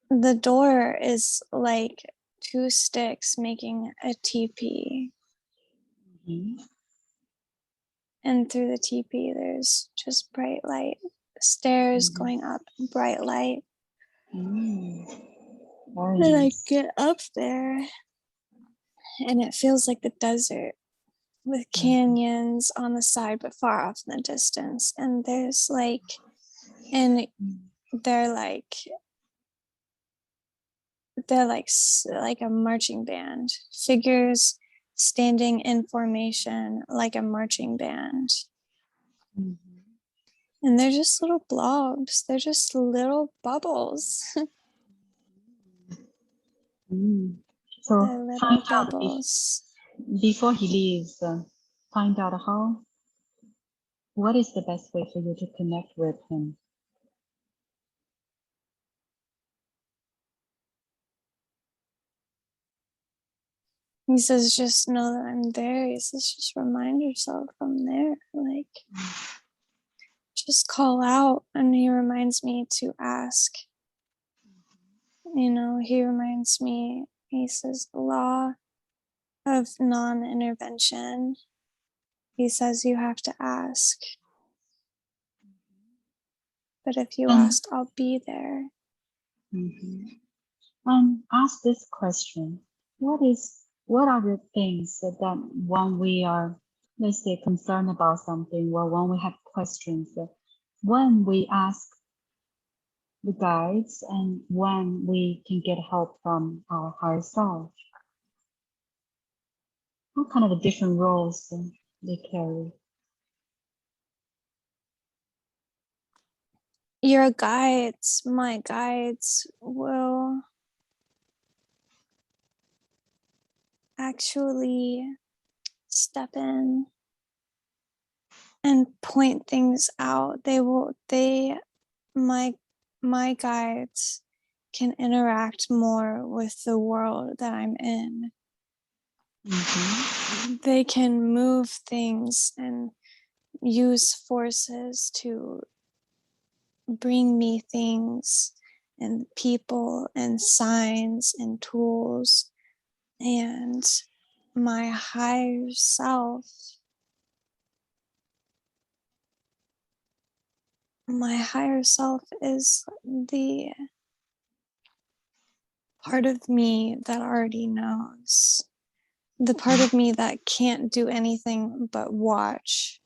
the door is like two sticks making a teepee, Mm-hmm. and through the teepee there's just bright light, stairs Mm-hmm. going up, bright light. Mm. Very And I nice. get up there, and it feels like the desert with Mm-hmm. canyons on the side but far off in the distance, and there's like, and they're like like a marching band, figures standing in formation like a marching band, Mm-hmm. and they're just little blobs, they're just little bubbles. Mm. So They're little find out bubbles. before he leaves, find out what is the best way for you to connect with him. He says, just know that I'm there. He says, just remind yourself I'm there. Like, just call out. And he reminds me to ask. He reminds me, he says, law of non intervention. He says, you have to ask. But if you And ask, I'll be there. mhm. Ask this question: what are the things that when we are, let's say, concerned about something, or when we have questions, when we ask the guides, and when we can get help from our higher self? What kind of different roles they carry? Your guides, my guides, will actually step in and point things out. My my guides can interact more with the world that I'm in. Mm-hmm. They can move things and use forces to bring me things and people and signs and tools. And my higher self, my higher self is the part of me that already knows, the part of me that can't do anything but watch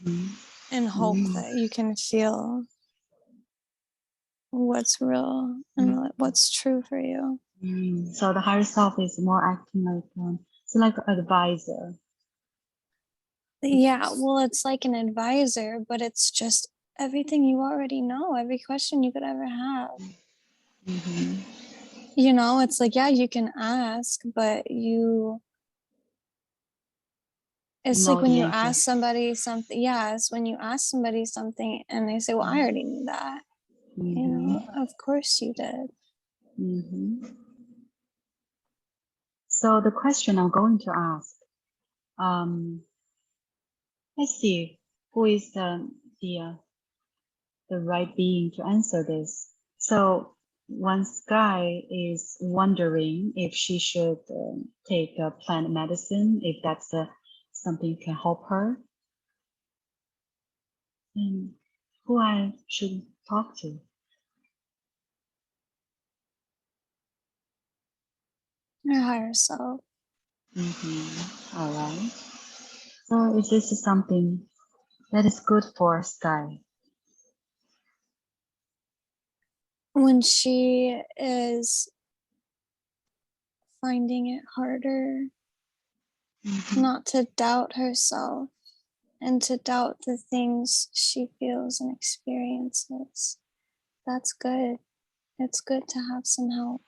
Mm-hmm. and hope Mm-hmm. that you can feel what's real and what's true for you. So the higher self is more acting like it's like an advisor. Yeah, well, it's like an advisor, but it's just everything you already know, every question you could ever have. Mm-hmm. It's like, yeah, you can ask, but it's like Know when the you answer. ask somebody something, yeah, it's when you ask somebody something and they say, well, I already knew that. Mm-hmm. Of course you did. Mm-hmm. So the question I'm going to ask, um, let's see who is the right being to answer this. So One Sky is wondering if she should take a plant medicine, if that's something can help her, and who I should talk to. Her higher self. All right. So if this is something that is good for Sky. When she is finding it harder not to doubt herself and to doubt the things she feels and experiences, that's good. It's good to have some help.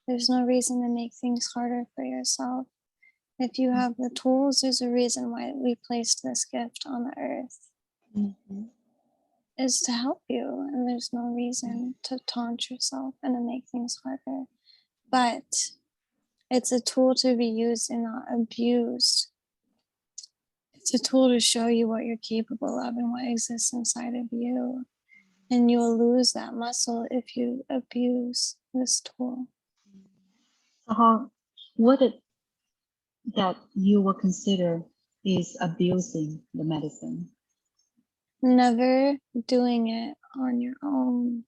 There's no reason to make things harder for yourself. If you have the tools, there's a reason why we placed this gift on the earth, is to help you. And there's no reason to taunt yourself and to make things harder. But it's a tool to be used and not abused. It's a tool to show you what you're capable of and what exists inside of you. And you'll lose that muscle if you abuse this tool. So what that you will consider is abusing the medicine? Never doing it on your own.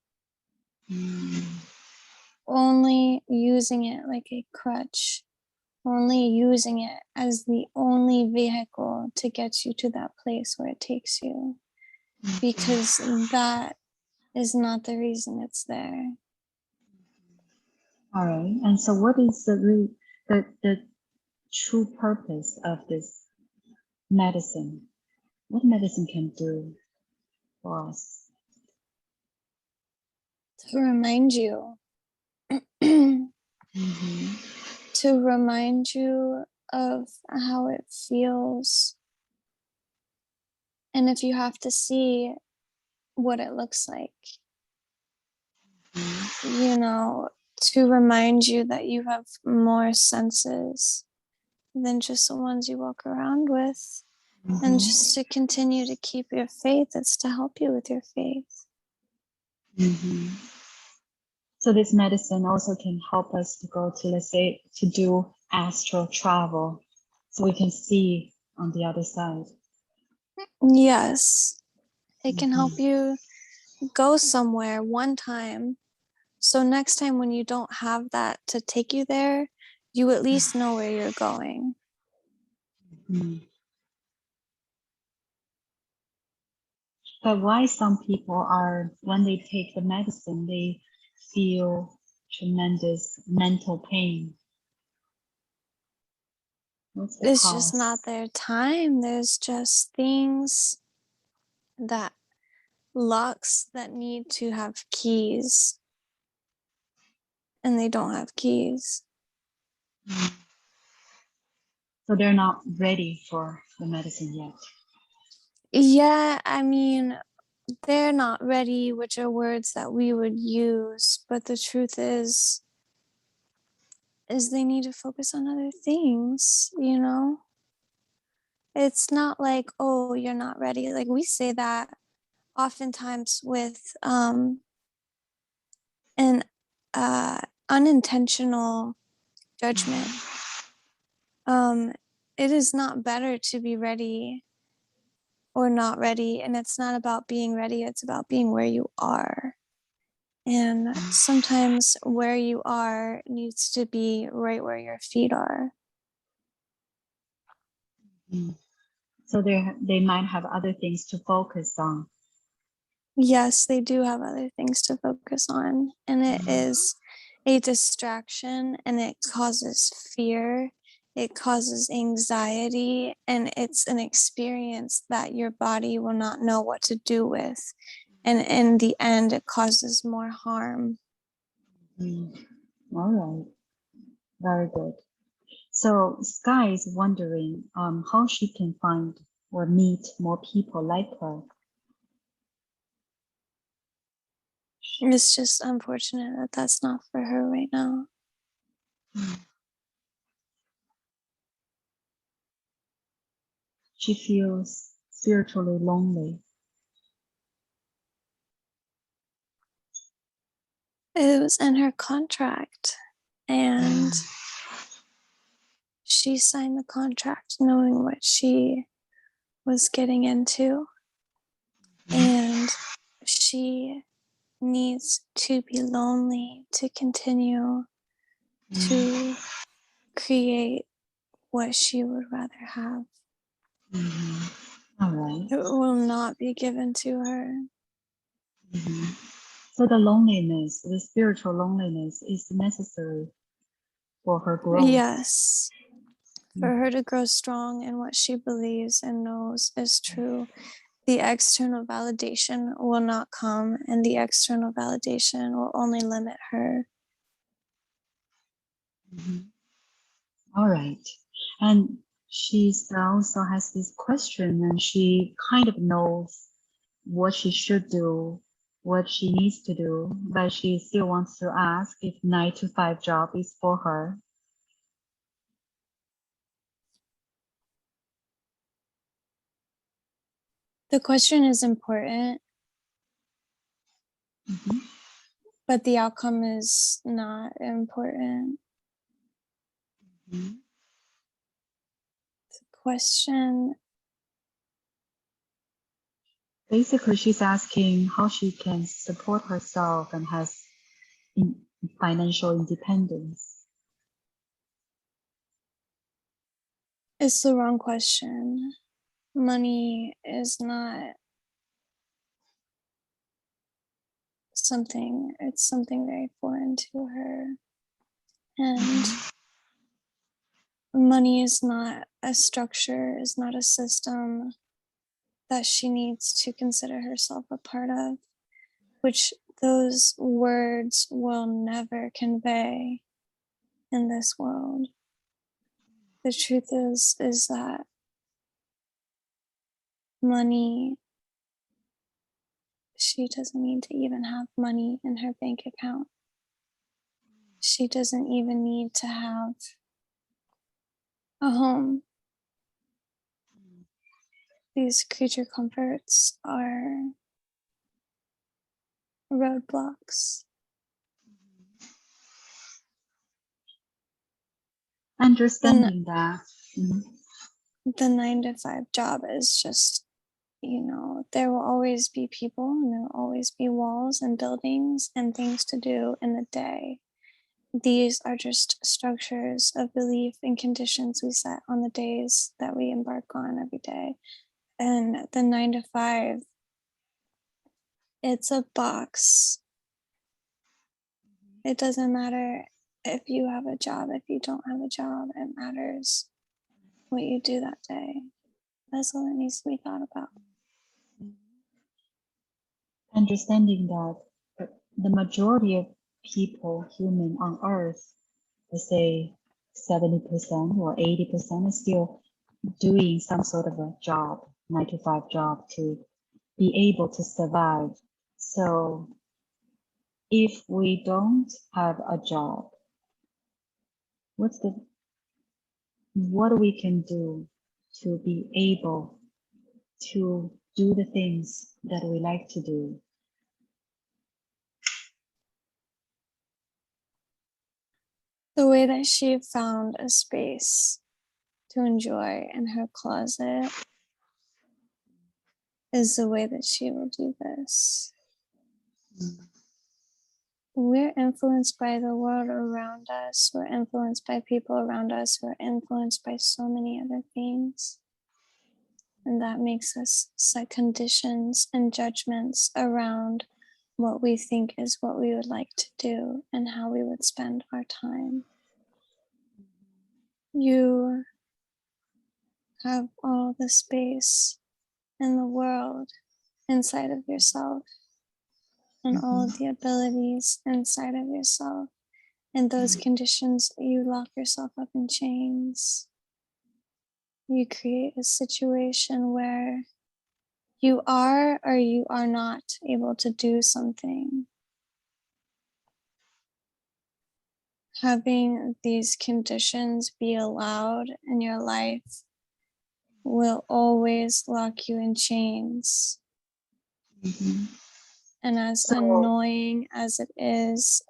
Only using it like a crutch. Only using it as the only vehicle to get you to that place where it takes you. Because that is not the reason it's there. All right. And so what is the true purpose of this medicine? What medicine can do for us? To remind you, to remind you of how it feels. And if you have to see what it looks like, to remind you that you have more senses than just the ones you walk around with. And just to continue to keep your faith, it's to help you with your faith. So this medicine also can help us to go to, let's say, to do astral travel, so we can see on the other side. Yes, it can help you go somewhere one time. So next time when you don't have that to take you there, you at least know where you're going. But why some people are, when they take the medicine, they feel tremendous mental pain? What's the It's cause? just not their time. There's just things that locks that need to have keys, and they don't have keys. So they're not ready for the medicine yet. Yeah, I mean, they're not ready, which are words that we would use, but the truth is they need to focus on other things, It's not like, oh, you're not ready. Like we say that oftentimes with an unintentional judgment. It is not better to be ready or not ready, and it's not about being ready, it's about being where you are. And sometimes where you are needs to be right where your feet are. So they might have other things to focus on. Yes, they do have other things to focus on, and it is a distraction, and it causes fear, it causes anxiety, and it's an experience that your body will not know what to do with. And in the end, it causes more harm. All right. Very good. So Sky is wondering how she can find or meet more people like her. It's just unfortunate that that's not for her right now. She feels spiritually lonely. It was in her contract, and she signed the contract knowing what she was getting into, and she needs to be lonely to continue to create what she would rather have. All right. It will not be given to her. So the loneliness, the spiritual loneliness, is necessary for her growth. Yes, for her to grow strong in what she believes and knows is true. The external validation will not come, and the external validation will only limit her. All right. And she also has this question, and she kind of knows what she should do, what she needs to do, but she still wants to ask if 9 to 5 job is for her. The question is important, but the outcome is not important. The question, basically, she's asking how she can support herself and has financial independence. is the wrong question. Money is not something, it's something very foreign to her. And money is not a structure, is not a system that she needs to consider herself a part of, which those words will never convey in this world. The truth is that money, she doesn't need to even have money in her bank account. She doesn't even need to have a home. These creature comforts are roadblocks. Understanding that. The 9 to 5 job is just, there will always be people and there will always be walls and buildings and things to do in the day. These are just structures of belief and conditions we set on the days that we embark on every day. And the 9 to 5, it's a box. It doesn't matter if you have a job, if you don't have a job, it matters what you do that day. That's all that needs to be thought about. Understanding that the majority of people, human on Earth, let's say 70% or 80%, is still doing some sort of a job, 9 to 5 job, to be able to survive. So if we don't have a job, what we can do to be able to do the things that we like to do? The way that she found a space to enjoy in her closet is the way that she will do this. We're influenced by the world around us. We're influenced by people around us. We're influenced by so many other things. And that makes us set conditions and judgments around what we think is what we would like to do and how we would spend our time. You have all the space in the world inside of yourself, and all of the abilities inside of yourself. In those conditions, you lock yourself up in chains. You create a situation where you are or you are not able to do something. Having these conditions be allowed in your life will always lock you in chains. And as So, annoying as it is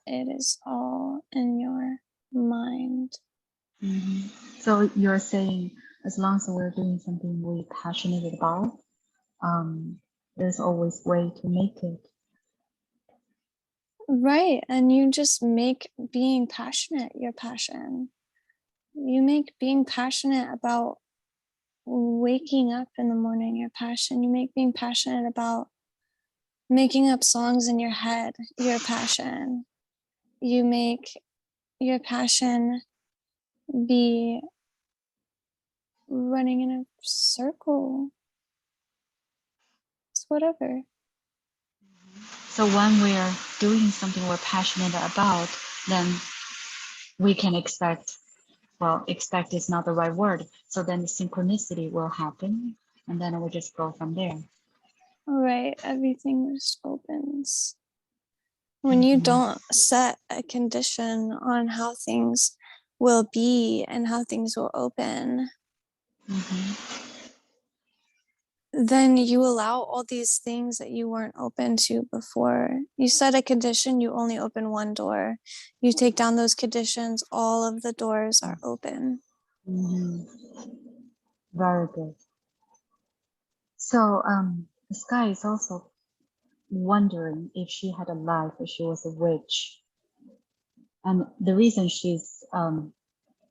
all in your mind. mhm. So you're saying as long as we're doing something we're passionate about, there's always way to make it. Right. And you just make being passionate your passion. You make being passionate about waking up in the morning your passion. You make being passionate about making up songs in your head your passion. You make your passion be running in a circle. It's whatever. So when we're doing something we're passionate about, then we can expect, well, expect is not the right word. So then the synchronicity will happen, and then we'll just go from there. All right. Everything just opens. When you Mhm. don't set a condition on how things will be and how things will open, Mhm. then you allow all these things that you weren't open to before. You set a condition, you only open one door. You take down those conditions, all of the doors are open. Mhm. Very good. So, Sky is also wondering if she had a life if she was a witch. And the reason she's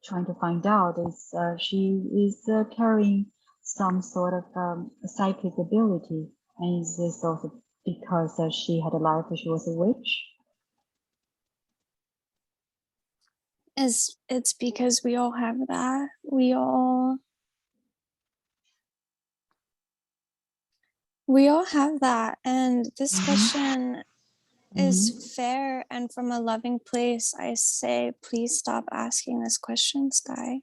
trying to find out is she is carrying some sort of psychic ability. And is this also because she had a life if she was a witch? It's because we all have that. We all have that. And this Mm-hmm. question is Mm-hmm. fair, and from a loving place, I say, please stop asking this question, Sky.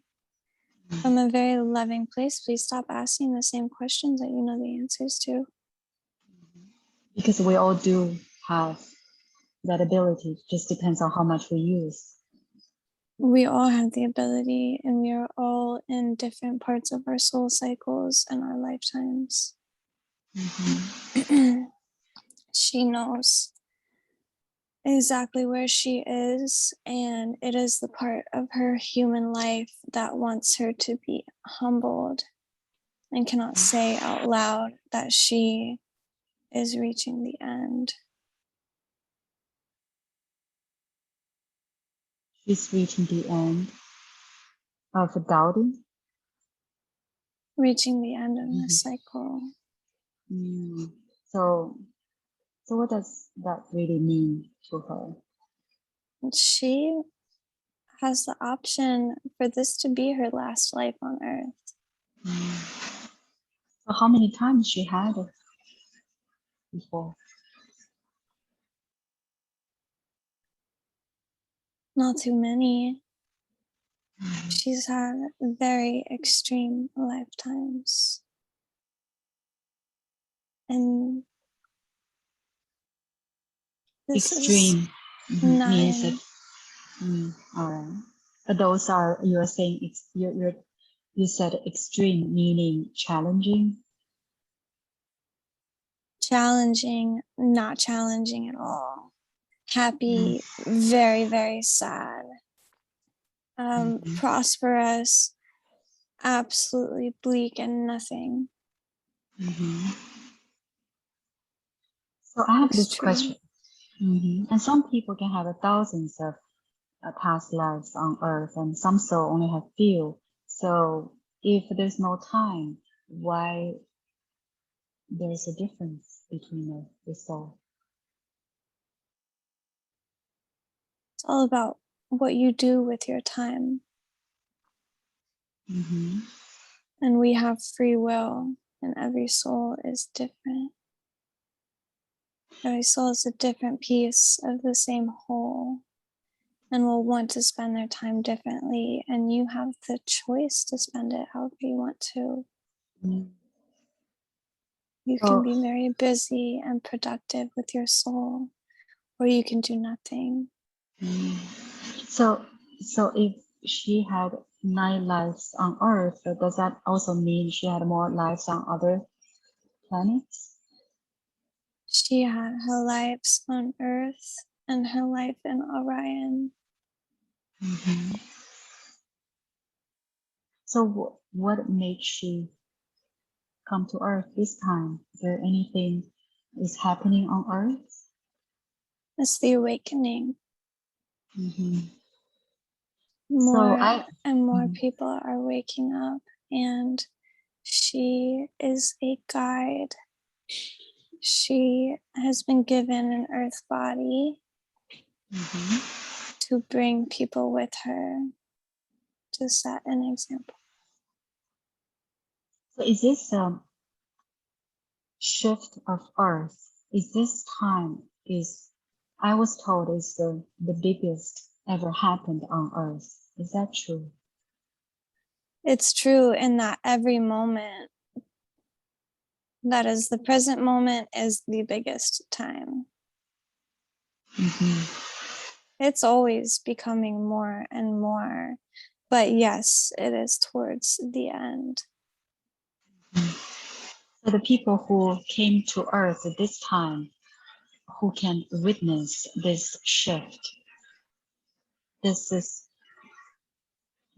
From a very loving place, please stop asking the same questions that you know the answers to. Because we all do have that ability. It just depends on how much we use. We all have the ability, and we are all in different parts of our soul cycles and our lifetimes. Mm-hmm. She knows exactly where she is, and it is the part of her human life that wants her to be humbled and cannot say out loud that she is reaching the end. She's reaching the end of doubting. Reaching the end of this Mm-hmm. cycle. Mm. So, so what does that really mean to her? She has the option for this to be her last life on earth. Mm. So how many times she had it before? Not too many. Mm-hmm. She's had very extreme lifetimes. And this is Extreme means that 9. all right. Those are you're saying you said extreme meaning challenging. Challenging, not challenging at all. Mm-hmm. Happy, very, very sad. Prosperous, absolutely bleak and nothing. Mm-hmm. So I have this Extreme. question. And some people can have thousands of past lives on Earth, and some soul only have few. So if there's no time, why there's a difference between the soul? It's all about what you do with your time. Mm-hmm. And we have free will, and every soul is different. Every soul is a different piece of the same whole and will want to spend their time differently. And you have the choice to spend it however you want to. Mm-hmm. You can So, be very busy and productive with your soul, or you can do nothing. mm, so, so if she had 9 lives on Earth, does that also mean she had more lives on other planets? She had her lives on Earth and her life in Orion. Mm-hmm. So what made she come to Earth this time? Is there anything is happening on Earth? It's the awakening. Mm-hmm. So More I. and more Mhm. people are waking up, and she is a guide. She has been given an Earth body Mm-hmm. to bring people with her to set an example. So is this shift of Earth? Is this time is I was told is the biggest ever happened on Earth. Is that true? It's true in that every moment, that is, the present moment, is the biggest time. Mm-hmm. It's always becoming more and more, but yes, it is towards the end. So the people who came to Earth at this time, who can witness this shift, this is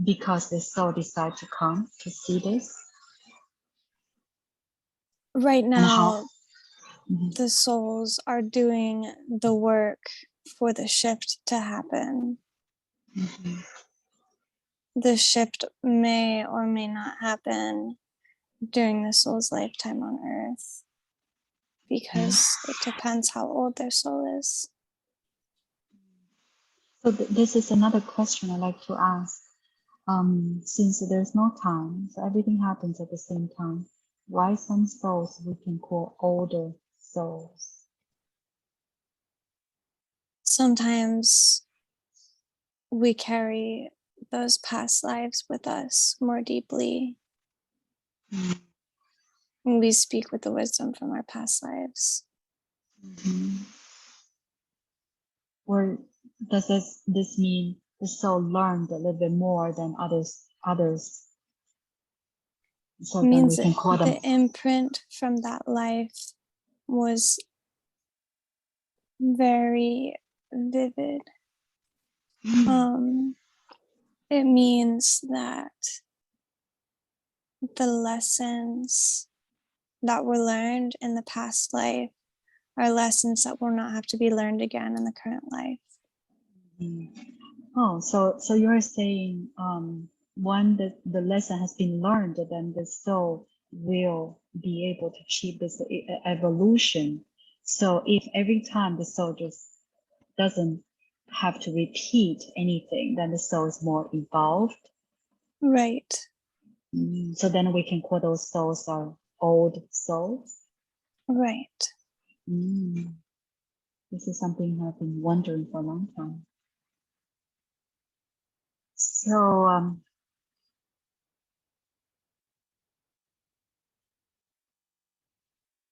because the soul decide to come to see this Right and how. now, Mhm. the souls are doing the work for the shift to happen. Mhm. The shift may or may not happen during the soul's lifetime on Earth because it depends how old their soul is. So this is another question I like to ask. Since there's no time, so everything happens at the same time. Why some souls we can call older souls? Sometimes we carry those past lives with us more deeply. Mm-hmm. We speak with the wisdom from our past lives. Or does this mean the soul learned a little bit more than others? So It then means we that can call them. the imprint from that life was very vivid. Mm. It means that the lessons that were learned in the past life are lessons that will not have to be learned again in the current life. Mm. Oh, so you're saying when the lesson has been learned, then the soul will be able to achieve this evolution. So if every time the soul just doesn't have to repeat anything, then the soul is more evolved. Right, So then we can call those souls our old souls. right. Mm. This is something I've been wondering for a long time. So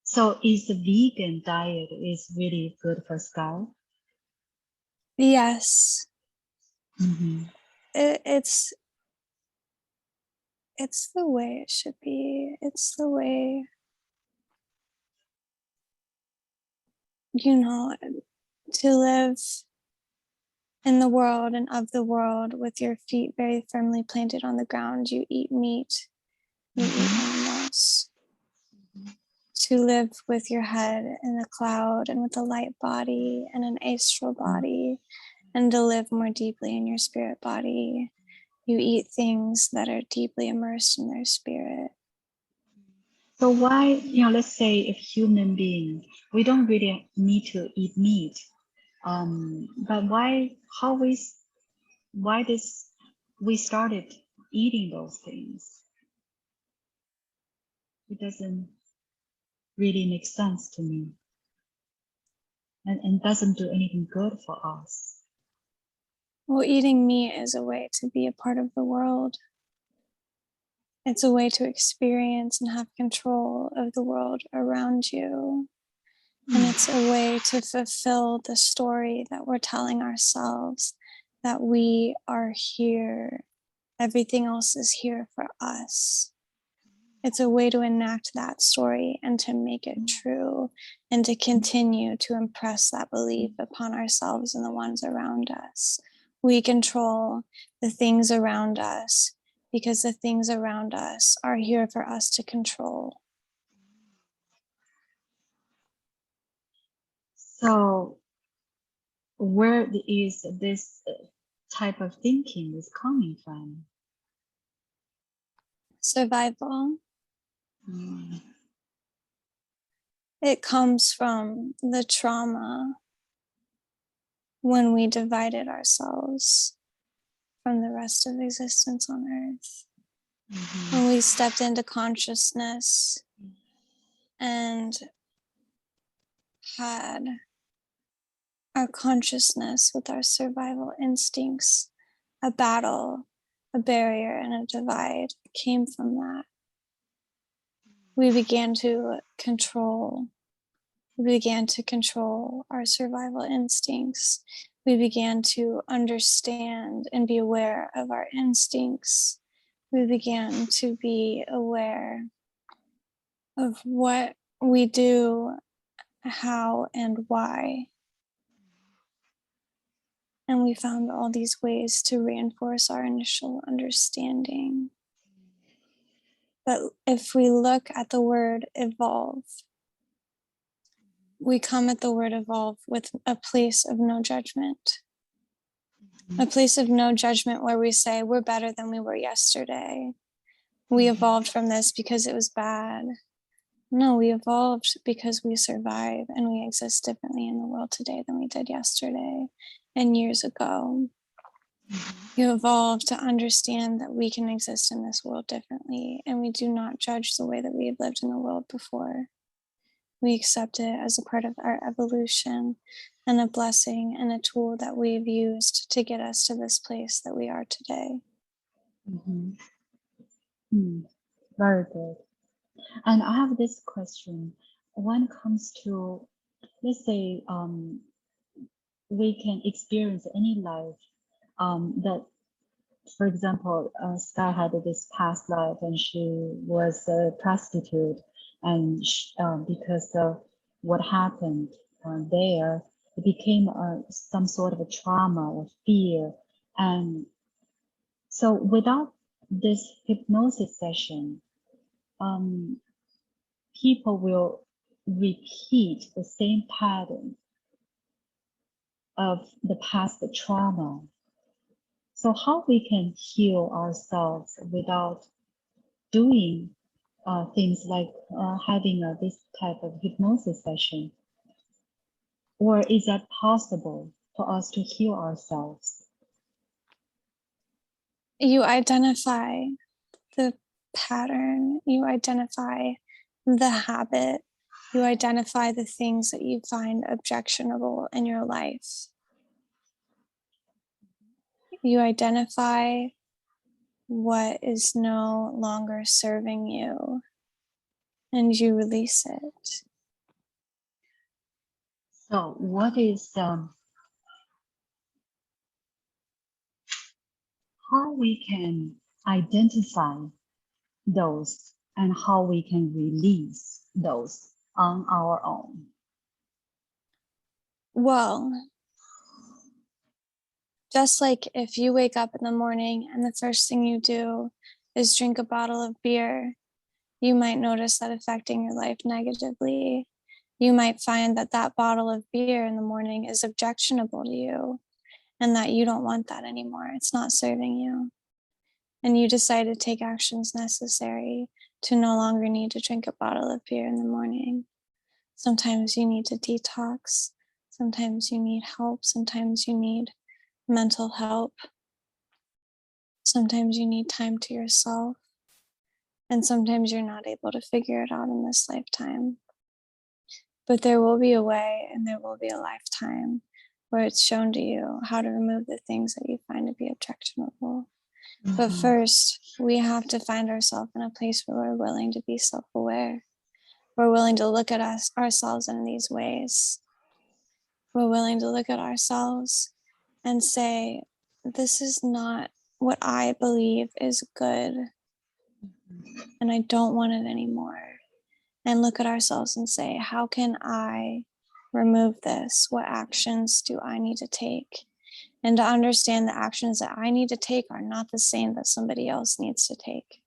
so is the vegan diet is really good for scalp? Yes, Mm-hmm. it's the way it should be. It's the way, you know, to live in the world and of the world with your feet very firmly planted on the ground. You eat meat, you eat animals. To live with your head in a cloud and with a light body and an astral body, and to live more deeply in your spirit body, you eat things that are deeply immersed in their spirit. So why, let's say if human being, we don't really need to eat meat. But why this, we started eating those things? It doesn't really make sense to me and doesn't do anything good for us. Well, eating meat is a way to be a part of the world. It's a way to experience and have control of the world around you. And it's a way to fulfill the story that we're telling ourselves, that we are here. Everything else is here for us. It's a way to enact that story and to make it true and to continue to impress that belief upon ourselves and the ones around us. We control the things around us because the things around us are here for us to control. So where is this type of thinking is coming from? Survival. Mm. It comes from the trauma when we divided ourselves from the rest of existence on earth. Mm-hmm. When we stepped into consciousness and had our consciousness with our survival instincts, a battle, a barrier, and a divide came from that. We began to control our survival instincts. We began to understand and be aware of our instincts. We began to be aware of what we do, how, and why. And we found all these ways to reinforce our initial understanding. But if we look at the word evolve, we come at the word evolve with a place of no judgment. A place of no judgment where we say we're better than we were yesterday. We evolved from this because it was bad. No, we evolved because we survive and we exist differently in the world today than we did yesterday and years ago. You evolve to understand that we can exist in this world differently, and we do not judge the way that we have lived in the world before. We accept it as a part of our evolution and a blessing and a tool that we've used to get us to this place that we are today. Mm-hmm. Very good. And I have this question. When it comes to, let's say, we can experience any life that, for example, Sky had this past life and she was a prostitute, and because of what happened there, it became some sort of a trauma or fear. And so without this hypnosis session, people will repeat the same pattern of the past trauma. So how we can heal ourselves without doing things like having this type of hypnosis session? Or is that possible for us to heal ourselves? You identify the pattern, you identify the habit, you identify the things that you find objectionable in your life. You identify what is no longer serving you and you release it. So what is how we can identify those and how we can release those on our own? Well, just like if you wake up in the morning and the first thing you do is drink a bottle of beer, you might notice that affecting your life negatively. You might find that that bottle of beer in the morning is objectionable to you and that you don't want that anymore. It's not serving you. And you decide to take actions necessary to no longer need to drink a bottle of beer in the morning. Sometimes you need to detox. Sometimes you need help. Sometimes you need mental help. Sometimes you need time to yourself. And sometimes you're not able to figure it out in this lifetime. But there will be a way and there will be a lifetime where it's shown to you how to remove the things that you find to be objectionable. But first, we have to find ourselves in a place where we're willing to be self-aware. We're willing to look at ourselves in these ways. We're willing to look at ourselves and say, this is not what I believe is good. and I don't want it anymore. And look at ourselves and say, how can I remove this? What actions do I need to take? And to understand the actions that I need to take are not the same that somebody else needs to take.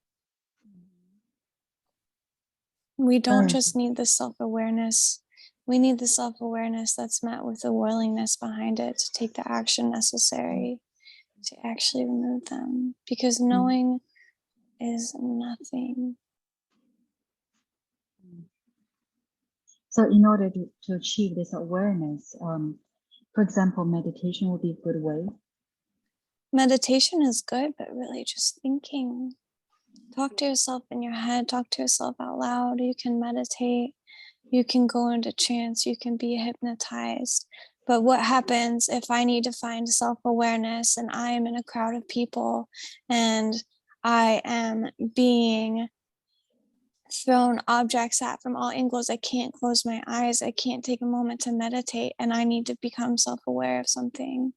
We don't just need the self-awareness. We need the self-awareness that's met with the willingness behind it to take the action necessary to actually remove them. Because knowing is nothing. So in order to achieve this awareness, for example, meditation would be a good way. Meditation is good, but really just thinking. Talk to yourself in your head, talk to yourself out loud. You can meditate, you can go into trance, you can be hypnotized. But what happens if I need to find self-awareness and I am in a crowd of people and I am being thrown objects at from all angles? I can't close my eyes. I can't take a moment to meditate, and I need to become self-aware of something.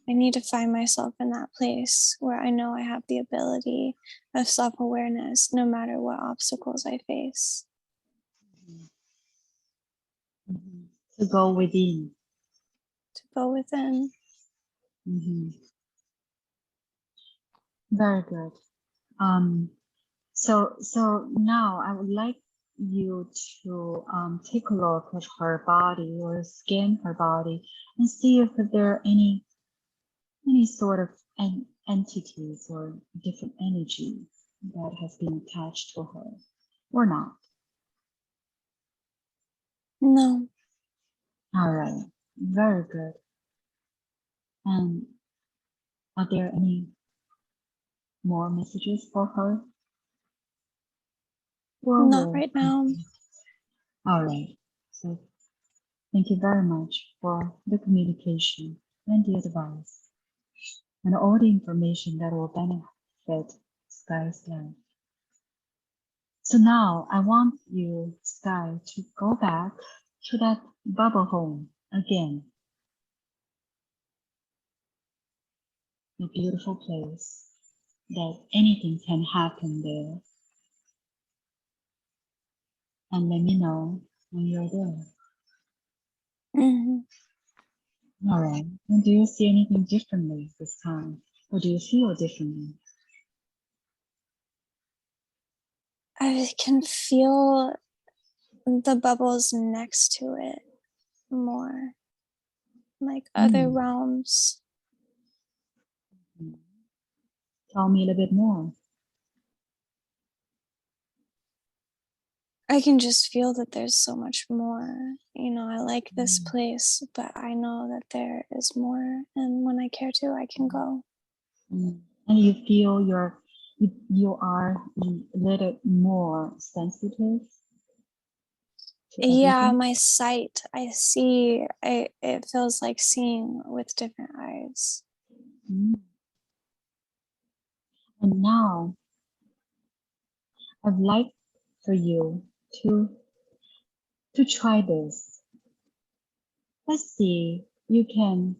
I need to find myself in that place where I know I have the ability of self-awareness no matter what obstacles I face. To go within. To go within. Very good. So now I would like you to take a look at her body or scan her body and see if there are any sort of entities or different energies that has been attached to her or not. No. All right, very good. And are there any more messages for her? Not right now. All right. So thank you very much for the communication and the advice and all the information that will benefit Sky's life. So now I want you, Sky, to go back to that bubble home again. A beautiful place that anything can happen there. And let me know when you're there. All right. And do you see anything differently this time? Or do you feel differently? I can feel the bubbles next to it more, like other realms. Tell me a little bit more. I can just feel that there's so much more. I like this place, but I know that there is more. And when I care to, I can go. And you feel you are a little more sensitive to Yeah, everything? my sight, I see, it feels like seeing with different eyes. And now I'd like for you to try this. Let's see, you can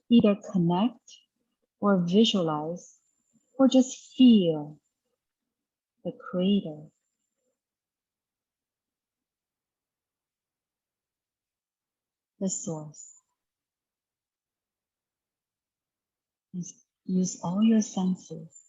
either connect or visualize or just feel the creator, the source. Use all your senses